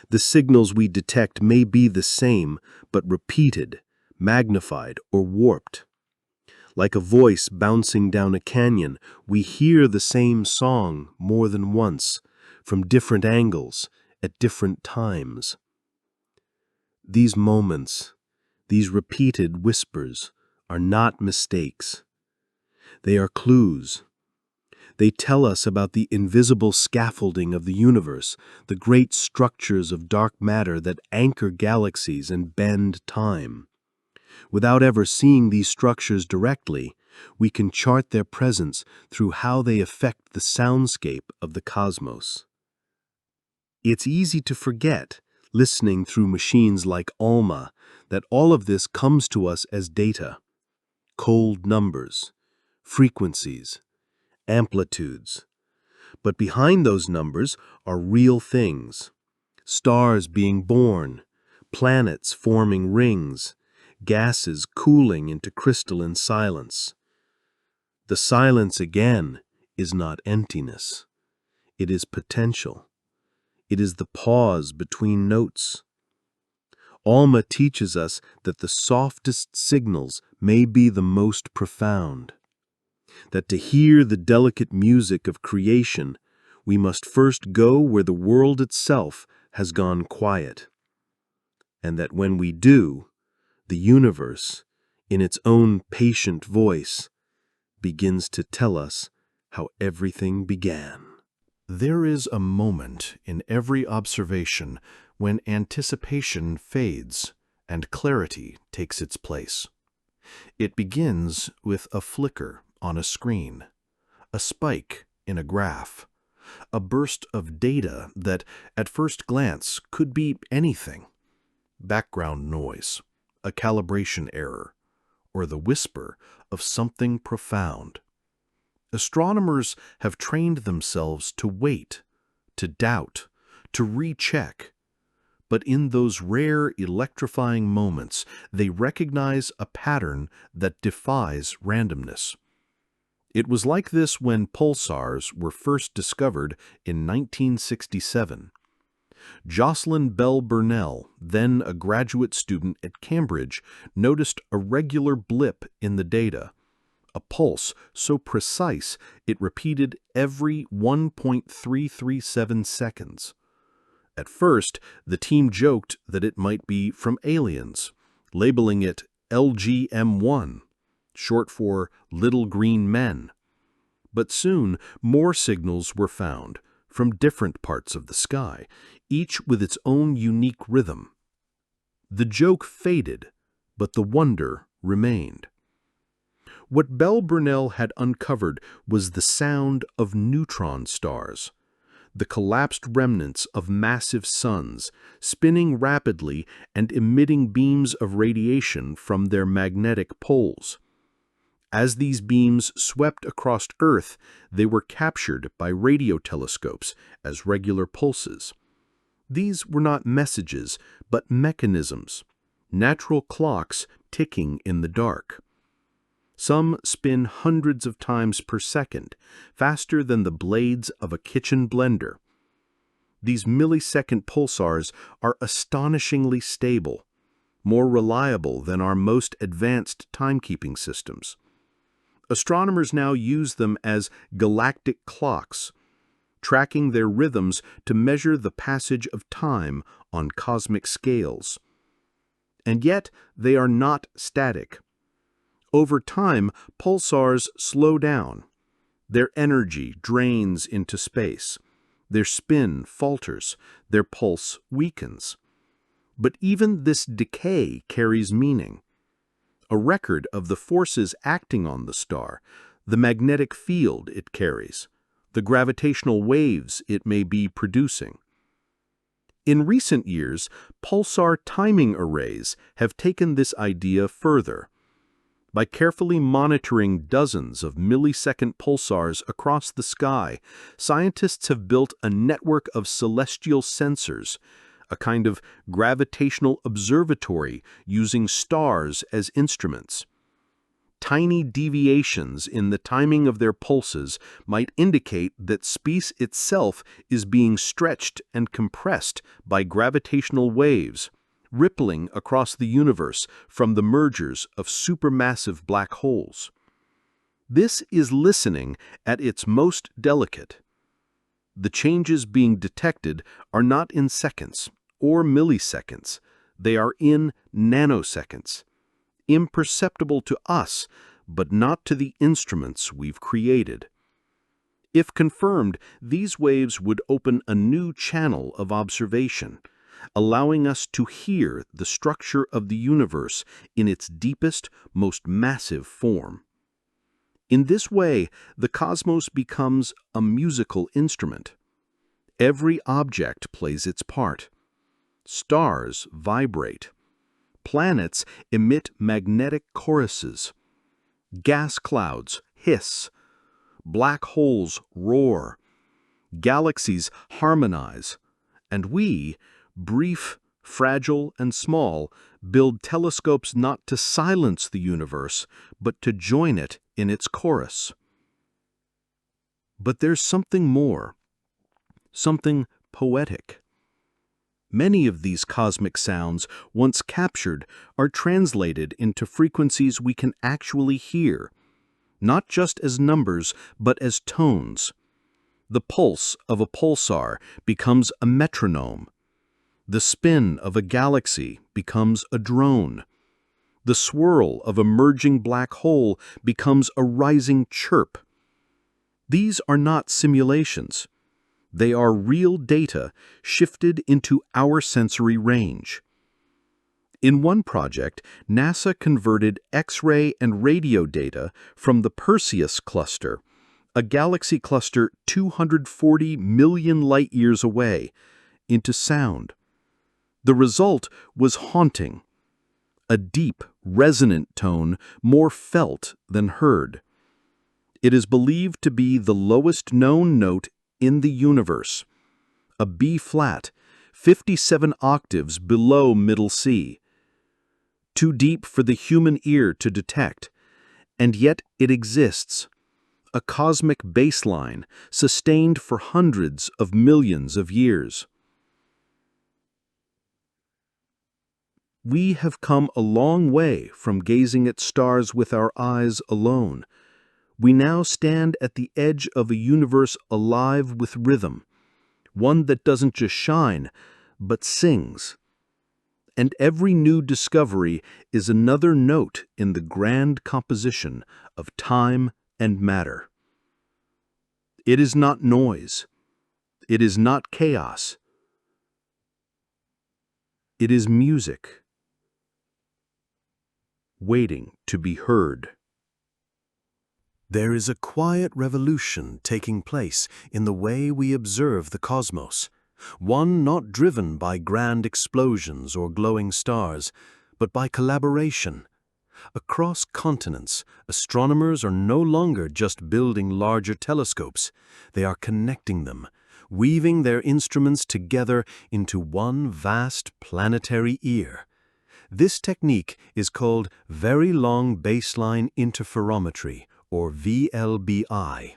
The signals we detect may be the same, but repeated, magnified, or warped. Like a voice bouncing down a canyon, we hear the same song more than once, from different angles, at different times. These moments, these repeated whispers, are not mistakes. They are clues. They tell us about the invisible scaffolding of the universe, the great structures of dark matter that anchor galaxies and bend time. Without ever seeing these structures directly, we can chart their presence through how they affect the soundscape of the cosmos. It's easy to forget, listening through machines like ALMA, that all of this comes to us as data. Cold numbers, frequencies, amplitudes. But behind those numbers are real things. Stars being born, planets forming rings, gases cooling into crystalline silence. The silence, again, is not emptiness. It is potential. It is the pause between notes. Alma teaches us that the softest signals may be the most profound. That to hear the delicate music of creation, we must first go where the world itself has gone quiet. And that when we do, the universe, in its own patient voice, begins to tell us how everything began. There is a moment in every observation when anticipation fades and clarity takes its place. It begins with a flicker on a screen, a spike in a graph, a burst of data that, at first glance, could be anything. Background noise, a calibration error, or the whisper of something profound. Astronomers have trained themselves to wait, to doubt, to recheck. But in those rare electrifying moments, they recognize a pattern that defies randomness. It was like this when pulsars were first discovered in 1967. Jocelyn Bell Burnell, then a graduate student at Cambridge, noticed a regular blip in the data, a pulse so precise it repeated every 1.337 seconds. At first, the team joked that it might be from aliens, labeling it LGM1, short for Little Green Men. But soon, more signals were found from different parts of the sky, each with its own unique rhythm. The joke faded, but the wonder remained. What Bell Burnell had uncovered was the sound of neutron stars, the collapsed remnants of massive suns, spinning rapidly and emitting beams of radiation from their magnetic poles. As these beams swept across Earth, they were captured by radio telescopes as regular pulses. These were not messages, but mechanisms, natural clocks ticking in the dark. Some spin hundreds of times per second, faster than the blades of a kitchen blender. These millisecond pulsars are astonishingly stable, more reliable than our most advanced timekeeping systems. Astronomers now use them as galactic clocks, tracking their rhythms to measure the passage of time on cosmic scales. And yet, they are not static. Over time, pulsars slow down. Their energy drains into space. Their spin falters. Their pulse weakens. But even this decay carries meaning. A record of the forces acting on the star, the magnetic field it carries, the gravitational waves it may be producing. In recent years, pulsar timing arrays have taken this idea further. By carefully monitoring dozens of millisecond pulsars across the sky, scientists have built a network of celestial sensors, a kind of gravitational observatory using stars as instruments. Tiny deviations in the timing of their pulses might indicate that space itself is being stretched and compressed by gravitational waves, rippling across the universe from the mergers of supermassive black holes. This is listening at its most delicate. The changes being detected are not in seconds or milliseconds. They are in nanoseconds, imperceptible to us, but not to the instruments we've created. If confirmed, these waves would open a new channel of observation, allowing us to hear the structure of the universe in its deepest, most massive form. In this way, the cosmos becomes a musical instrument. Every object plays its part. Stars vibrate. Planets emit magnetic choruses. Gas clouds hiss. Black holes roar. Galaxies harmonize, and we, brief, fragile, and small, build telescopes not to silence the universe, but to join it in its chorus. But there's something more, something poetic. Many of these cosmic sounds, once captured, are translated into frequencies we can actually hear, not just as numbers, but as tones. The pulse of a pulsar becomes a metronome. The spin of a galaxy becomes a drone. The swirl of a merging black hole becomes a rising chirp. These are not simulations. They are real data shifted into our sensory range. In one project, NASA converted X-ray and radio data from the Perseus cluster, a galaxy cluster 240 million light-years away, into sound. The result was haunting. A deep, resonant tone more felt than heard. It is believed to be the lowest known note in the universe, a B-flat, 57 octaves below middle C. Too deep for the human ear to detect, and yet it exists. A cosmic baseline sustained for hundreds of millions of years. We have come a long way from gazing at stars with our eyes alone. We now stand at the edge of a universe alive with rhythm, one that doesn't just shine, but sings. And every new discovery is another note in the grand composition of time and matter. It is not noise. It is not chaos. It is music, waiting to be heard. There is a quiet revolution taking place in the way we observe the cosmos, one not driven by grand explosions or glowing stars, but by collaboration. Across continents, astronomers are no longer just building larger telescopes. They are connecting them, weaving their instruments together into one vast planetary ear. This technique is called Very Long Baseline Interferometry, or VLBI.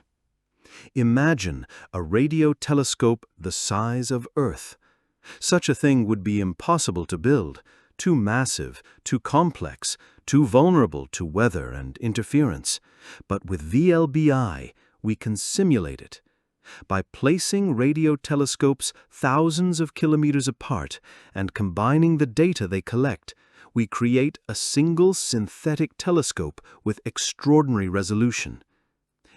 Imagine a radio telescope the size of Earth. Such a thing would be impossible to build, too massive, too complex, too vulnerable to weather and interference. But with VLBI, we can simulate it. By placing radio telescopes thousands of kilometers apart and combining the data they collect, we create a single synthetic telescope with extraordinary resolution.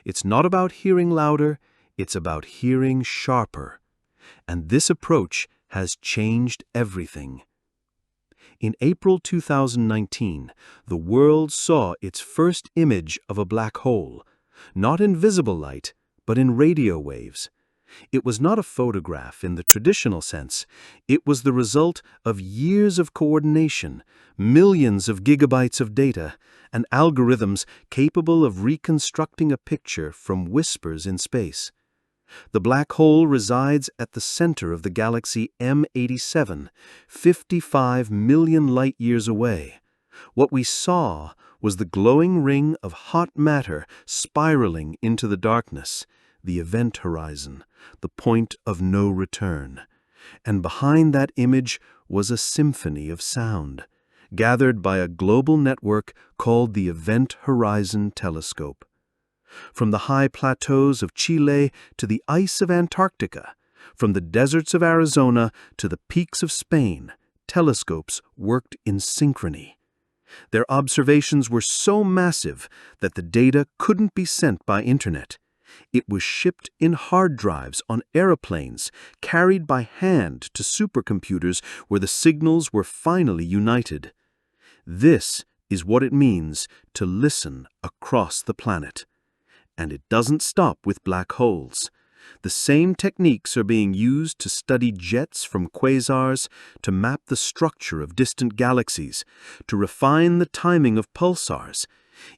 It's not about hearing louder, it's about hearing sharper. And this approach has changed everything. In April 2019, the world saw its first image of a black hole, not in visible light, but in radio waves. It was not a photograph in the traditional sense. It was the result of years of coordination, millions of gigabytes of data, and algorithms capable of reconstructing a picture from whispers in space. The black hole resides at the center of the galaxy M87, 55 million light-years away. What we saw was the glowing ring of hot matter spiraling into the darkness, the event horizon, the point of no return. And behind that image was a symphony of sound, gathered by a global network called the Event Horizon Telescope. From the high plateaus of Chile to the ice of Antarctica, from the deserts of Arizona to the peaks of Spain, telescopes worked in synchrony. Their observations were so massive that the data couldn't be sent by internet. It was shipped in hard drives on aeroplanes, carried by hand to supercomputers where the signals were finally united. This is what it means to listen across the planet. And it doesn't stop with black holes. The same techniques are being used to study jets from quasars, to map the structure of distant galaxies, to refine the timing of pulsars.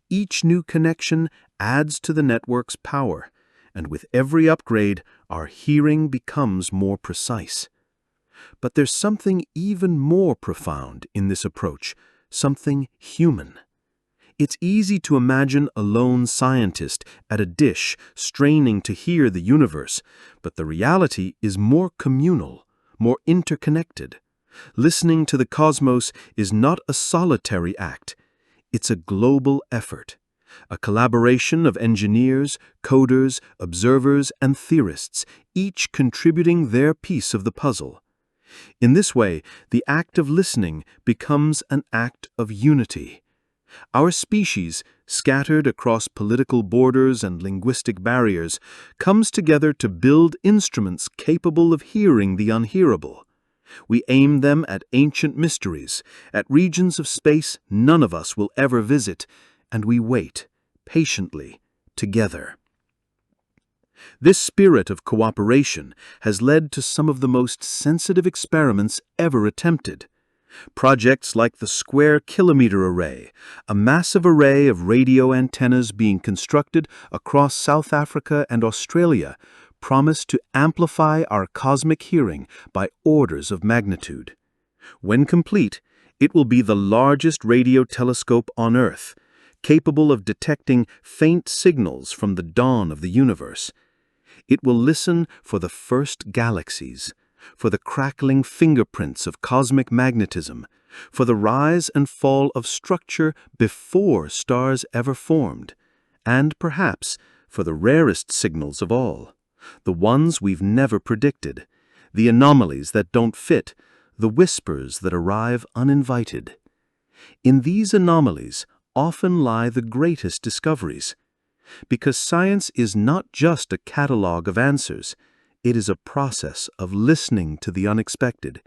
Each new connection adds to the network's power, and with every upgrade, our hearing becomes more precise. But there's something even more profound in this approach, something human. It's easy to imagine a lone scientist at a dish straining to hear the universe, but the reality is more communal, more interconnected. Listening to the cosmos is not a solitary act. It's a global effort, a collaboration of engineers, coders, observers, and theorists, each contributing their piece of the puzzle. In this way, the act of listening becomes an act of unity. Our species, scattered across political borders and linguistic barriers, comes together to build instruments capable of hearing the unhearable. We aim them at ancient mysteries, at regions of space none of us will ever visit, and we wait, patiently, together. This spirit of cooperation has led to some of the most sensitive experiments ever attempted. Projects like the Square Kilometre Array, a massive array of radio antennas being constructed across South Africa and Australia, promise to amplify our cosmic hearing by orders of magnitude. When complete, it will be the largest radio telescope on Earth, capable of detecting faint signals from the dawn of the universe. It will listen for the first galaxies, for the crackling fingerprints of cosmic magnetism, for the rise and fall of structure before stars ever formed, and perhaps for the rarest signals of all, the ones we've never predicted, the anomalies that don't fit, the whispers that arrive uninvited. In these anomalies often lie the greatest discoveries, because science is not just a catalogue of answers. It is a process of listening to the unexpected,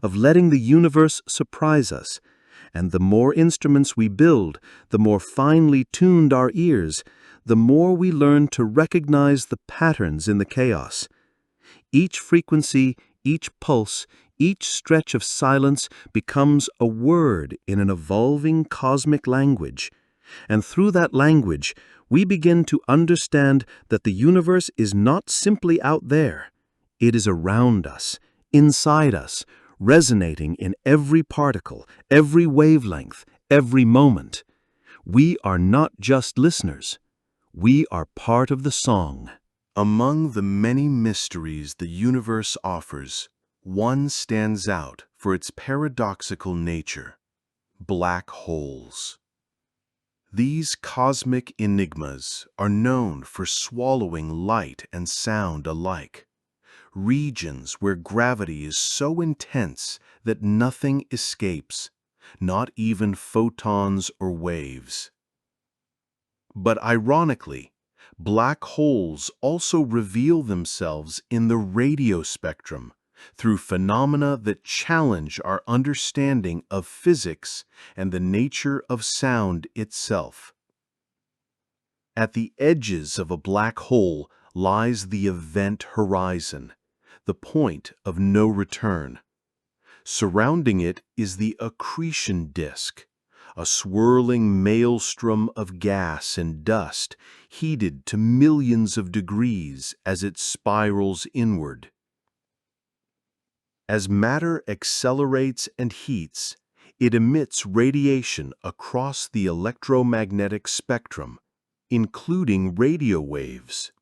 of letting the universe surprise us. And the more instruments we build, the more finely tuned our ears, the more we learn to recognize the patterns in the chaos. Each frequency, each pulse, each stretch of silence becomes a word in an evolving cosmic language. And through that language, we begin to understand that the universe is not simply out there. It is around us, inside us, resonating in every particle, every wavelength, every moment. We are not just listeners. We are part of the song. Among the many mysteries the universe offers, one stands out for its paradoxical nature: black holes. These cosmic enigmas are known for swallowing light and sound alike, regions where gravity is so intense that nothing escapes, not even photons or waves. But ironically, black holes also reveal themselves in the radio spectrum through phenomena that challenge our understanding of physics and the nature of sound itself. At the edges of a black hole lies the event horizon, the point of no return. Surrounding it is the accretion disk, a swirling maelstrom of gas and dust heated to millions of degrees as it spirals inward. As matter accelerates and heats, it emits radiation across the electromagnetic spectrum, including radio waves.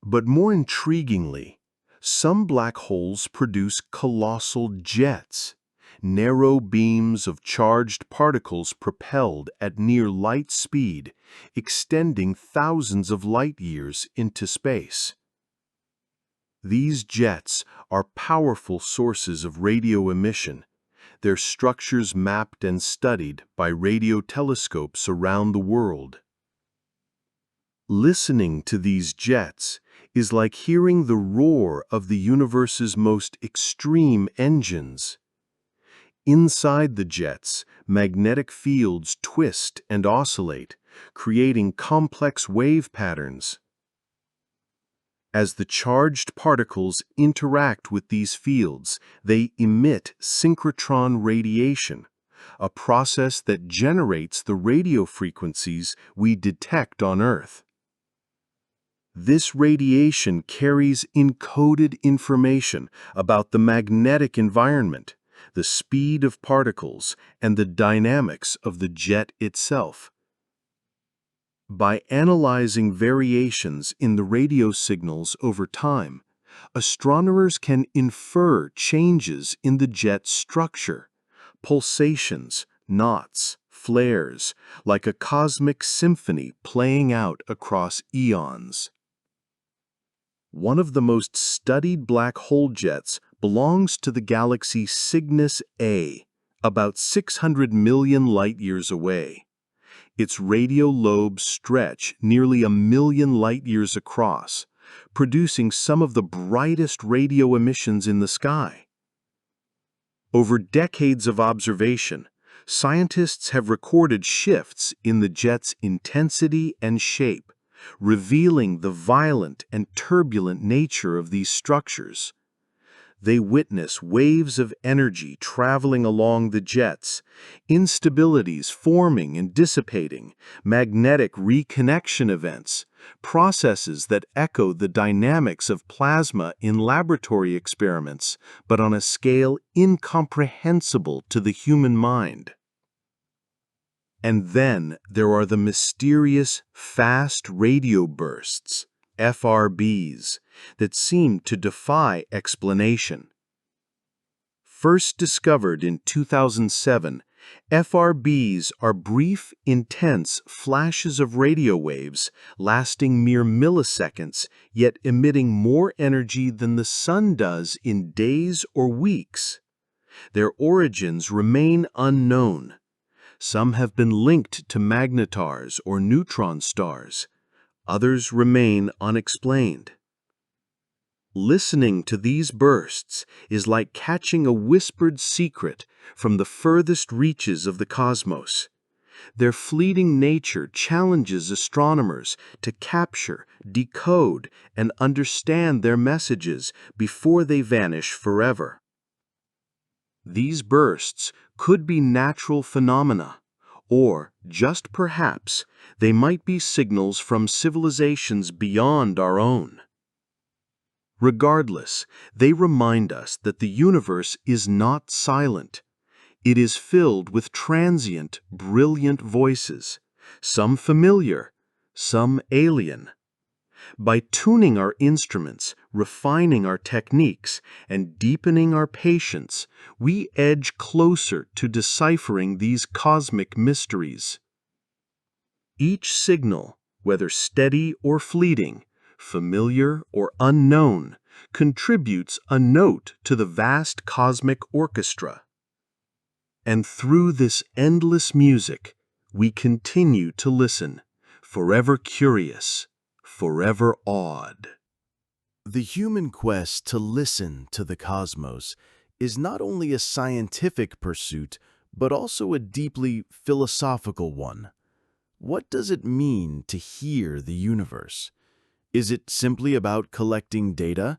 But more intriguingly, some black holes produce colossal jets, narrow beams of charged particles propelled at near light speed, extending thousands of light years into space. These jets are powerful sources of radio emission, their structures mapped and studied by radio telescopes around the world. Listening to these jets is like hearing the roar of the universe's most extreme engines. Inside the jets, magnetic fields twist and oscillate, creating complex wave patterns. As the charged particles interact with these fields, they emit synchrotron radiation, a process that generates the radio frequencies we detect on Earth. This radiation carries encoded information about the magnetic environment, the speed of particles, and the dynamics of the jet itself. By analyzing variations in the radio signals over time, astronomers can infer changes in the jet's structure, pulsations, knots, flares, like a cosmic symphony playing out across eons. One of the most studied black hole jets belongs to the galaxy Cygnus A, about 600 million light-years away. Its radio lobes stretch nearly 1 million light-years across, producing some of the brightest radio emissions in the sky. Over decades of observation, scientists have recorded shifts in the jet's intensity and shape, revealing the violent and turbulent nature of these structures. They witness waves of energy traveling along the jets, instabilities forming and dissipating, magnetic reconnection events, processes that echo the dynamics of plasma in laboratory experiments, but on a scale incomprehensible to the human mind. And then there are the mysterious fast radio bursts, FRBs, that seem to defy explanation. First discovered in 2007, FRBs are brief, intense flashes of radio waves lasting mere milliseconds, yet emitting more energy than the sun does in days or weeks. Their origins remain unknown. Some have been linked to magnetars or neutron stars. Others remain unexplained. Listening to these bursts is like catching a whispered secret from the furthest reaches of the cosmos. Their fleeting nature challenges astronomers to capture, decode, and understand their messages before they vanish forever. These bursts could be natural phenomena, or, just perhaps, they might be signals from civilizations beyond our own. Regardless, they remind us that the universe is not silent. It is filled with transient, brilliant voices, some familiar, some alien. By tuning our instruments, refining our techniques, and deepening our patience, we edge closer to deciphering these cosmic mysteries. Each signal, whether steady or fleeting, familiar or unknown, contributes a note to the vast cosmic orchestra. And through this endless music, we continue to listen, forever curious, forever awed. The human quest to listen to the cosmos is not only a scientific pursuit, but also a deeply philosophical one. What does it mean to hear the universe? Is it simply about collecting data,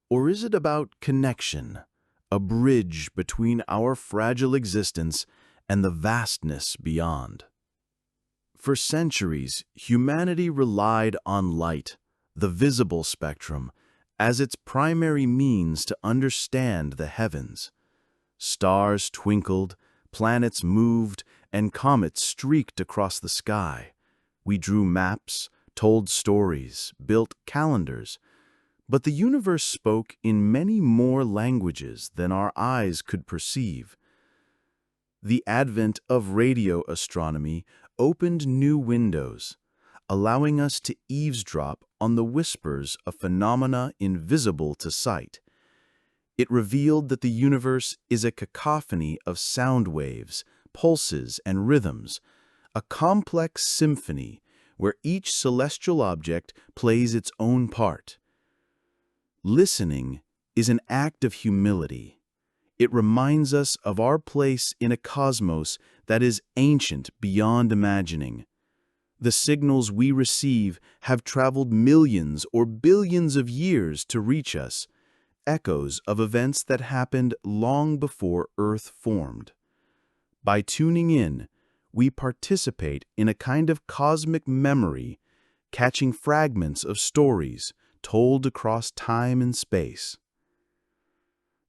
or is it about connection, a bridge between our fragile existence and the vastness beyond? For centuries, humanity relied on light, the visible spectrum, as its primary means to understand the heavens. Stars twinkled, planets moved, and comets streaked across the sky. We drew maps, told stories, built calendars. But the universe spoke in many more languages than our eyes could perceive. The advent of radio astronomy opened new windows, allowing us to eavesdrop on the whispers of phenomena invisible to sight. It revealed that the universe is a cacophony of sound waves, pulses, and rhythms, a complex symphony where each celestial object plays its own part. Listening is an act of humility. It reminds us of our place in a cosmos that is ancient beyond imagining. The signals we receive have traveled millions or billions of years to reach us, echoes of events that happened long before Earth formed. By tuning in, we participate in a kind of cosmic memory, catching fragments of stories told across time and space.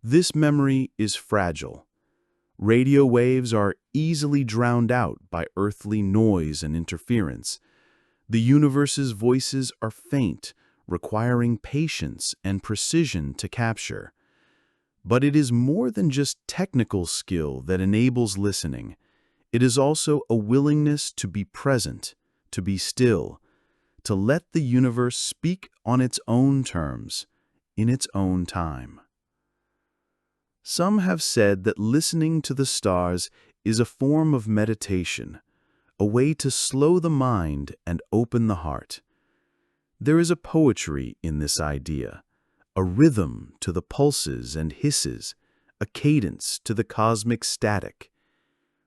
This memory is fragile. Radio waves are easily drowned out by earthly noise and interference. The universe's voices are faint, requiring patience and precision to capture. But it is more than just technical skill that enables listening. It is also a willingness to be present, to be still, to let the universe speak on its own terms, in its own time. Some have said that listening to the stars is a form of meditation, a way to slow the mind and open the heart. There is a poetry in this idea, a rhythm to the pulses and hisses, a cadence to the cosmic static.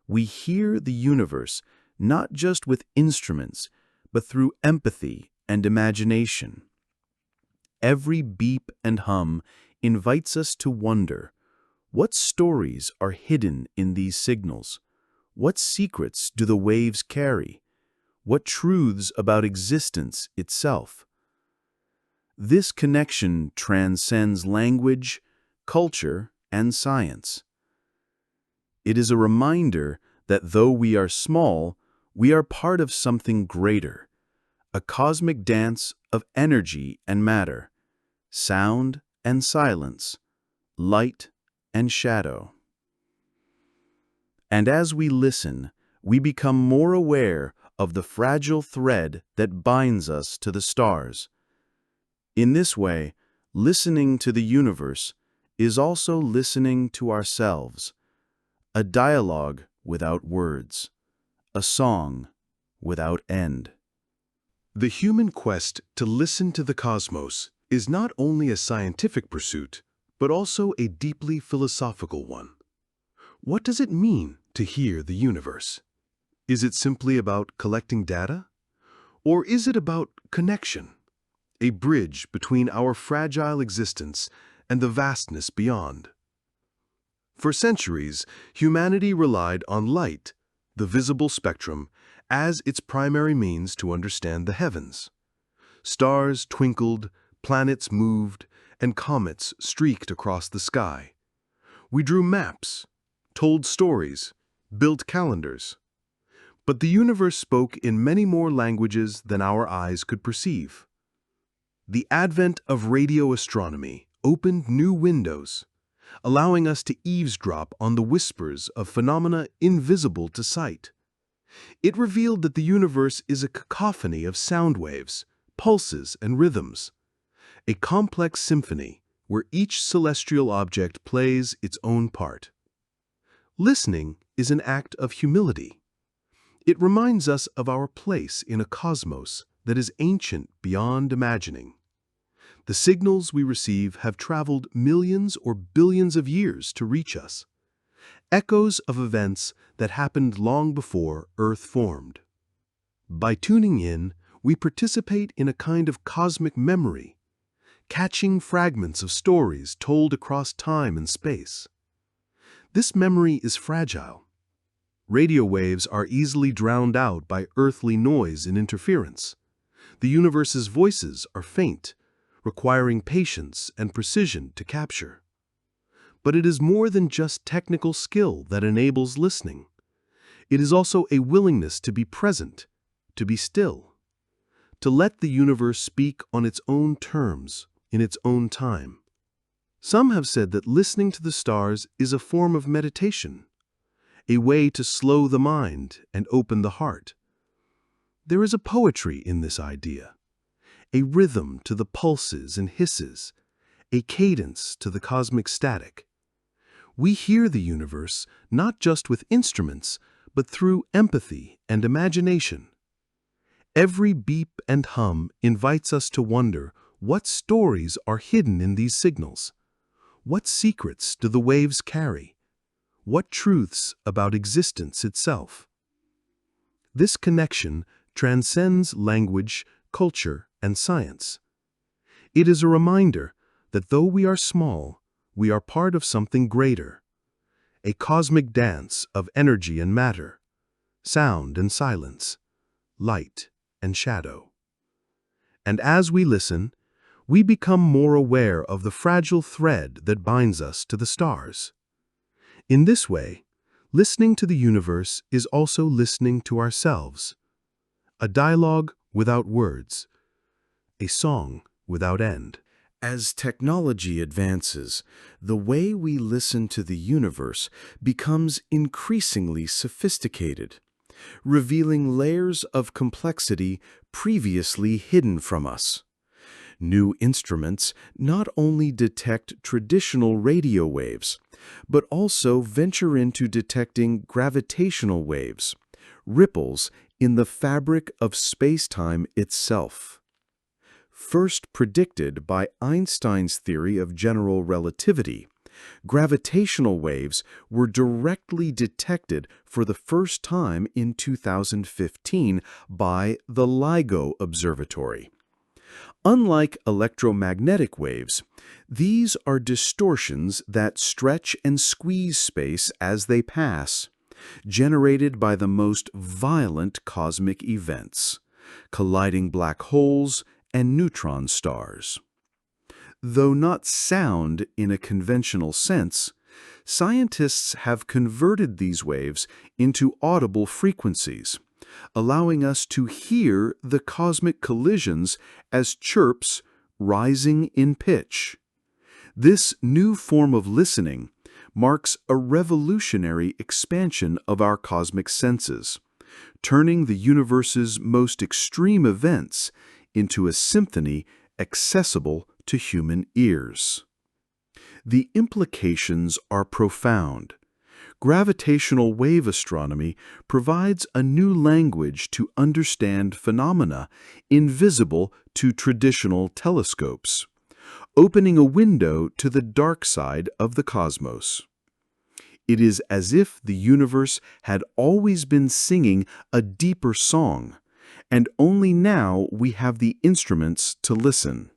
We hear the universe not just with instruments, but through empathy and imagination. Every beep and hum invites us to wonder, what stories are hidden in these signals? What secrets do the waves carry? What truths about existence itself? This connection transcends language, culture, and science. It is a reminder that though we are small, we are part of something greater, a cosmic dance of energy and matter, sound and silence, light and shadow. And as we listen, we become more aware of the fragile thread that binds us to the stars. In this way, listening to the universe is also listening to ourselves, a dialogue without words, a song without end. The human quest to listen to the cosmos is not only a scientific pursuit, but also a deeply philosophical one. What does it mean to hear the universe? Is it simply about collecting data? Or is it about connection, a bridge between our fragile existence and the vastness beyond? For centuries, humanity relied on light, the visible spectrum, as its primary means to understand the heavens. Stars twinkled, planets moved, and comets streaked across the sky. We drew maps, told stories, built calendars. But the universe spoke in many more languages than our eyes could perceive. The advent of radio astronomy opened new windows, allowing us to eavesdrop on the whispers of phenomena invisible to sight. It revealed that the universe is a cacophony of sound waves, pulses, and rhythms, a complex symphony where each celestial object plays its own part. Listening is an act of humility. It reminds us of our place in a cosmos that is ancient beyond imagining. The signals we receive have traveled millions or billions of years to reach us, echoes of events that happened long before Earth formed. By tuning in, we participate in a kind of cosmic memory, catching fragments of stories told across time and space. This memory is fragile. Radio waves are easily drowned out by earthly noise and interference. The universe's voices are faint, requiring patience and precision to capture. But it is more than just technical skill that enables listening. It is also a willingness to be present, to be still, to let the universe speak on its own terms, in its own time. Some have said that listening to the stars is a form of meditation, a way to slow the mind and open the heart. There is a poetry in this idea, a rhythm to the pulses and hisses, a cadence to the cosmic static. We hear the universe not just with instruments, but through empathy and imagination. Every beep and hum invites us to wonder what stories are hidden in these signals. What secrets do the waves carry? What truths about existence itself? This connection transcends language, culture, and science. It is a reminder that though we are small, we are part of something greater, a cosmic dance of energy and matter, sound and silence, light and shadow. And as we listen, we become more aware of the fragile thread that binds us to the stars. In this way, listening to the universe is also listening to ourselves. A dialogue without words, a song without end. As technology advances, the way we listen to the universe becomes increasingly sophisticated, revealing layers of complexity previously hidden from us. New instruments not only detect traditional radio waves, but also venture into detecting gravitational waves, ripples in the fabric of space-time itself. First predicted by Einstein's theory of general relativity, gravitational waves were directly detected for the first time in 2015 by the LIGO Observatory. Unlike electromagnetic waves, these are distortions that stretch and squeeze space as they pass, generated by the most violent cosmic events, colliding black holes and neutron stars. Though not sound in a conventional sense, scientists have converted these waves into audible frequencies, allowing us to hear the cosmic collisions as chirps rising in pitch. This new form of listening marks a revolutionary expansion of our cosmic senses, turning the universe's most extreme events into a symphony accessible to human ears. The implications are profound. Gravitational wave astronomy provides a new language to understand phenomena invisible to traditional telescopes, opening a window to the dark side of the cosmos. It is as if the universe had always been singing a deeper song, and only now we have the instruments to listen.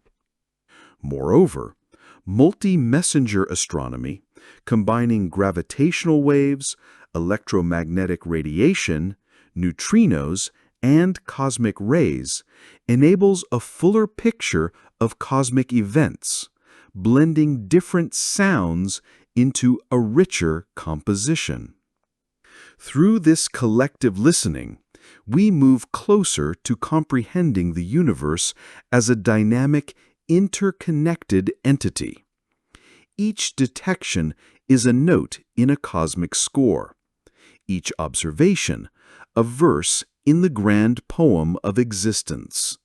Moreover, multi-messenger astronomy, combining gravitational waves, electromagnetic radiation, neutrinos, and cosmic rays, enables a fuller picture of cosmic events, blending different sounds into a richer composition. Through this collective listening, we move closer to comprehending the universe as a dynamic, interconnected entity. Each detection is a note in a cosmic score, each observation a verse in the grand poem of existence.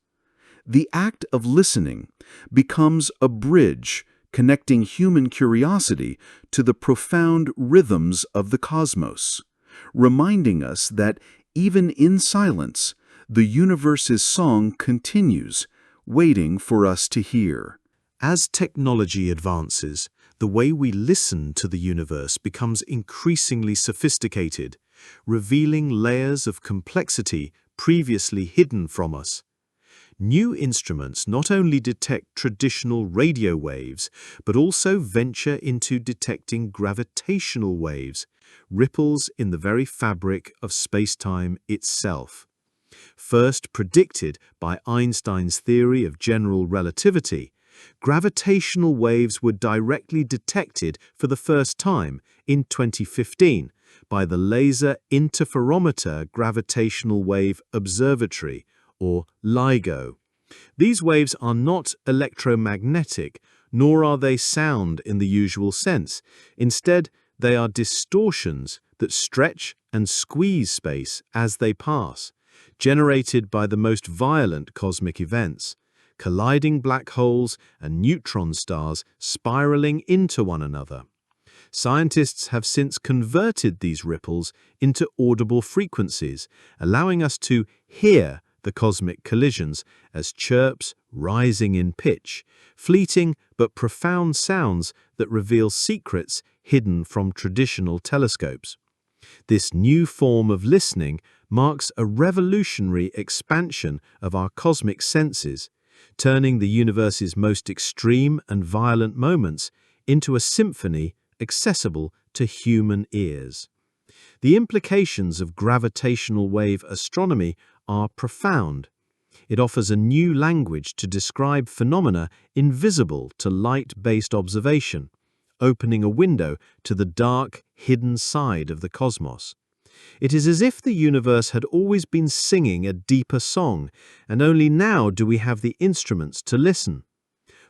The act of listening becomes a bridge connecting human curiosity to the profound rhythms of the cosmos, reminding us that even in silence, the universe's song continues, waiting for us to hear. As technology advances, the way we listen to the universe becomes increasingly sophisticated, revealing layers of complexity previously hidden from us. New instruments not only detect traditional radio waves, but also venture into detecting gravitational waves, ripples in the very fabric of space-time itself. First predicted by Einstein's theory of general relativity, gravitational waves were directly detected for the first time in 2015 by the Laser Interferometer Gravitational Wave Observatory, or LIGO. These waves are not electromagnetic, nor are they sound in the usual sense. Instead, they are distortions that stretch and squeeze space as they pass, generated by the most violent cosmic events, colliding black holes and neutron stars spiraling into one another. Scientists have since converted these ripples into audible frequencies, allowing us to hear the cosmic collisions as chirps rising in pitch, fleeting but profound sounds that reveal secrets hidden from traditional telescopes. This new form of listening marks a revolutionary expansion of our cosmic senses, turning the universe's most extreme and violent moments into a symphony accessible to human ears. The implications of gravitational wave astronomy are profound. It offers a new language to describe phenomena invisible to light-based observation, opening a window to the dark, hidden side of the cosmos. It is as if the universe had always been singing a deeper song, and only now do we have the instruments to listen.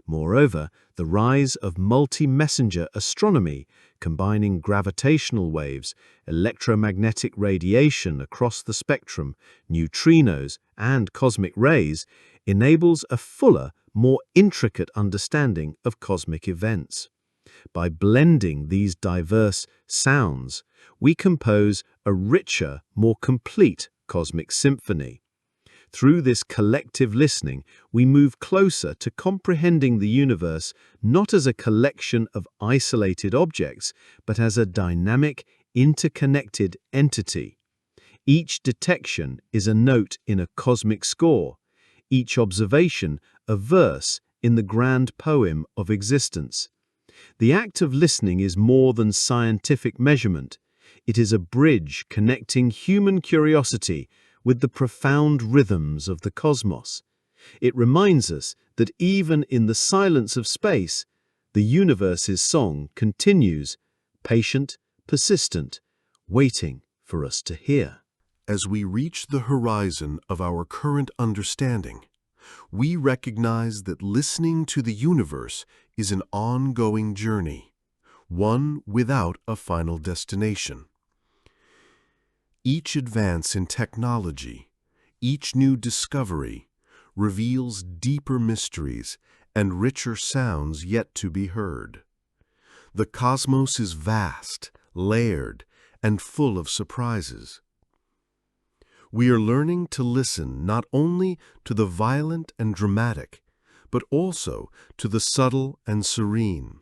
Moreover, the rise of multi-messenger astronomy, combining gravitational waves, electromagnetic radiation across the spectrum, neutrinos, and cosmic rays, enables a fuller, more intricate understanding of cosmic events. By blending these diverse sounds, we compose a richer, more complete cosmic symphony. Through this collective listening, we move closer to comprehending the universe not as a collection of isolated objects, but as a dynamic, interconnected entity. Each detection is a note in a cosmic score, each observation a verse in the grand poem of existence. The act of listening is more than scientific measurement. It is a bridge connecting human curiosity with the profound rhythms of the cosmos. It reminds us that even in the silence of space, the universe's song continues, patient, persistent, waiting for us to hear. As we reach the horizon of our current understanding, we recognize that listening to the universe is an ongoing journey, one without a final destination. Each advance in technology, each new discovery, reveals deeper mysteries and richer sounds yet to be heard. The cosmos is vast, layered, and full of surprises. We are learning to listen not only to the violent and dramatic, but also to the subtle and serene.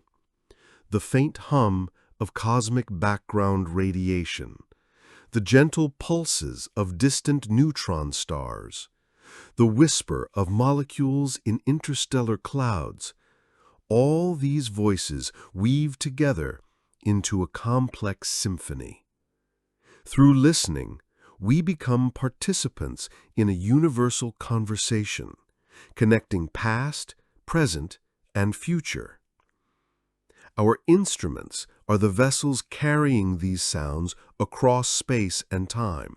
The faint hum of cosmic background radiation, the gentle pulses of distant neutron stars, the whisper of molecules in interstellar clouds, all these voices weave together into a complex symphony. Through listening, we become participants in a universal conversation, connecting past, present, and future. Our instruments are the vessels carrying these sounds across space and time,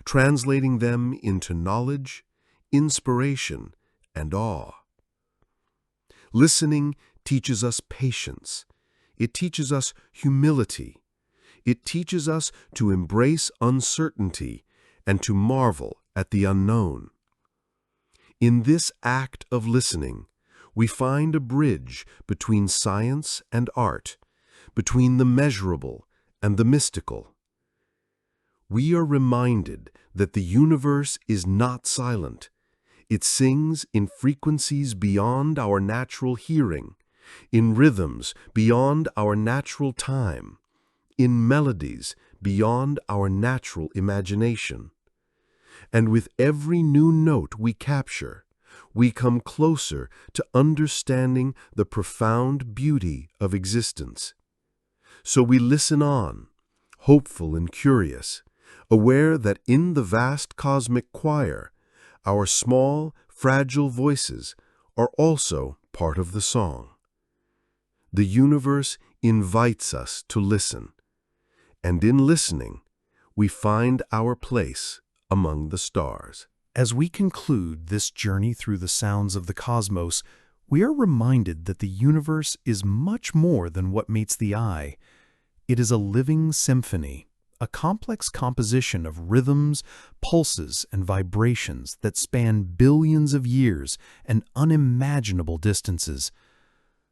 translating them into knowledge, inspiration, and awe. Listening teaches us patience. It teaches us humility. It teaches us to embrace uncertainty and to marvel at the unknown. In this act of listening, we find a bridge between science and art, between the measurable and the mystical. We are reminded that the universe is not silent. It sings in frequencies beyond our natural hearing, in rhythms beyond our natural time, in melodies beyond our natural imagination. And with every new note we capture, we come closer to understanding the profound beauty of existence. So we listen on, hopeful and curious, aware that in the vast cosmic choir, our small, fragile voices are also part of the song. The universe invites us to listen, and in listening, we find our place among the stars. As we conclude this journey through the sounds of the cosmos, we are reminded that the universe is much more than what meets the eye. It is a living symphony, a complex composition of rhythms, pulses, and vibrations that span billions of years and unimaginable distances.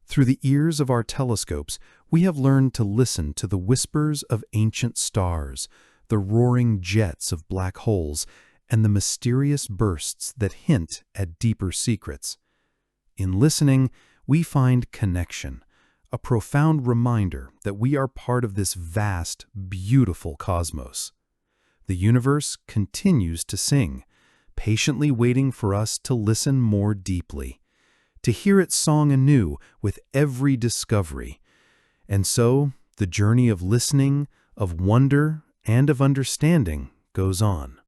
Through the ears of our telescopes, we have learned to listen to the whispers of ancient stars, the roaring jets of black holes, and the mysterious bursts that hint at deeper secrets. In listening, we find connection, a profound reminder that we are part of this vast, beautiful cosmos. The universe continues to sing, patiently waiting for us to listen more deeply, to hear its song anew with every discovery. And so, the journey of listening, of wonder, and of understanding goes on.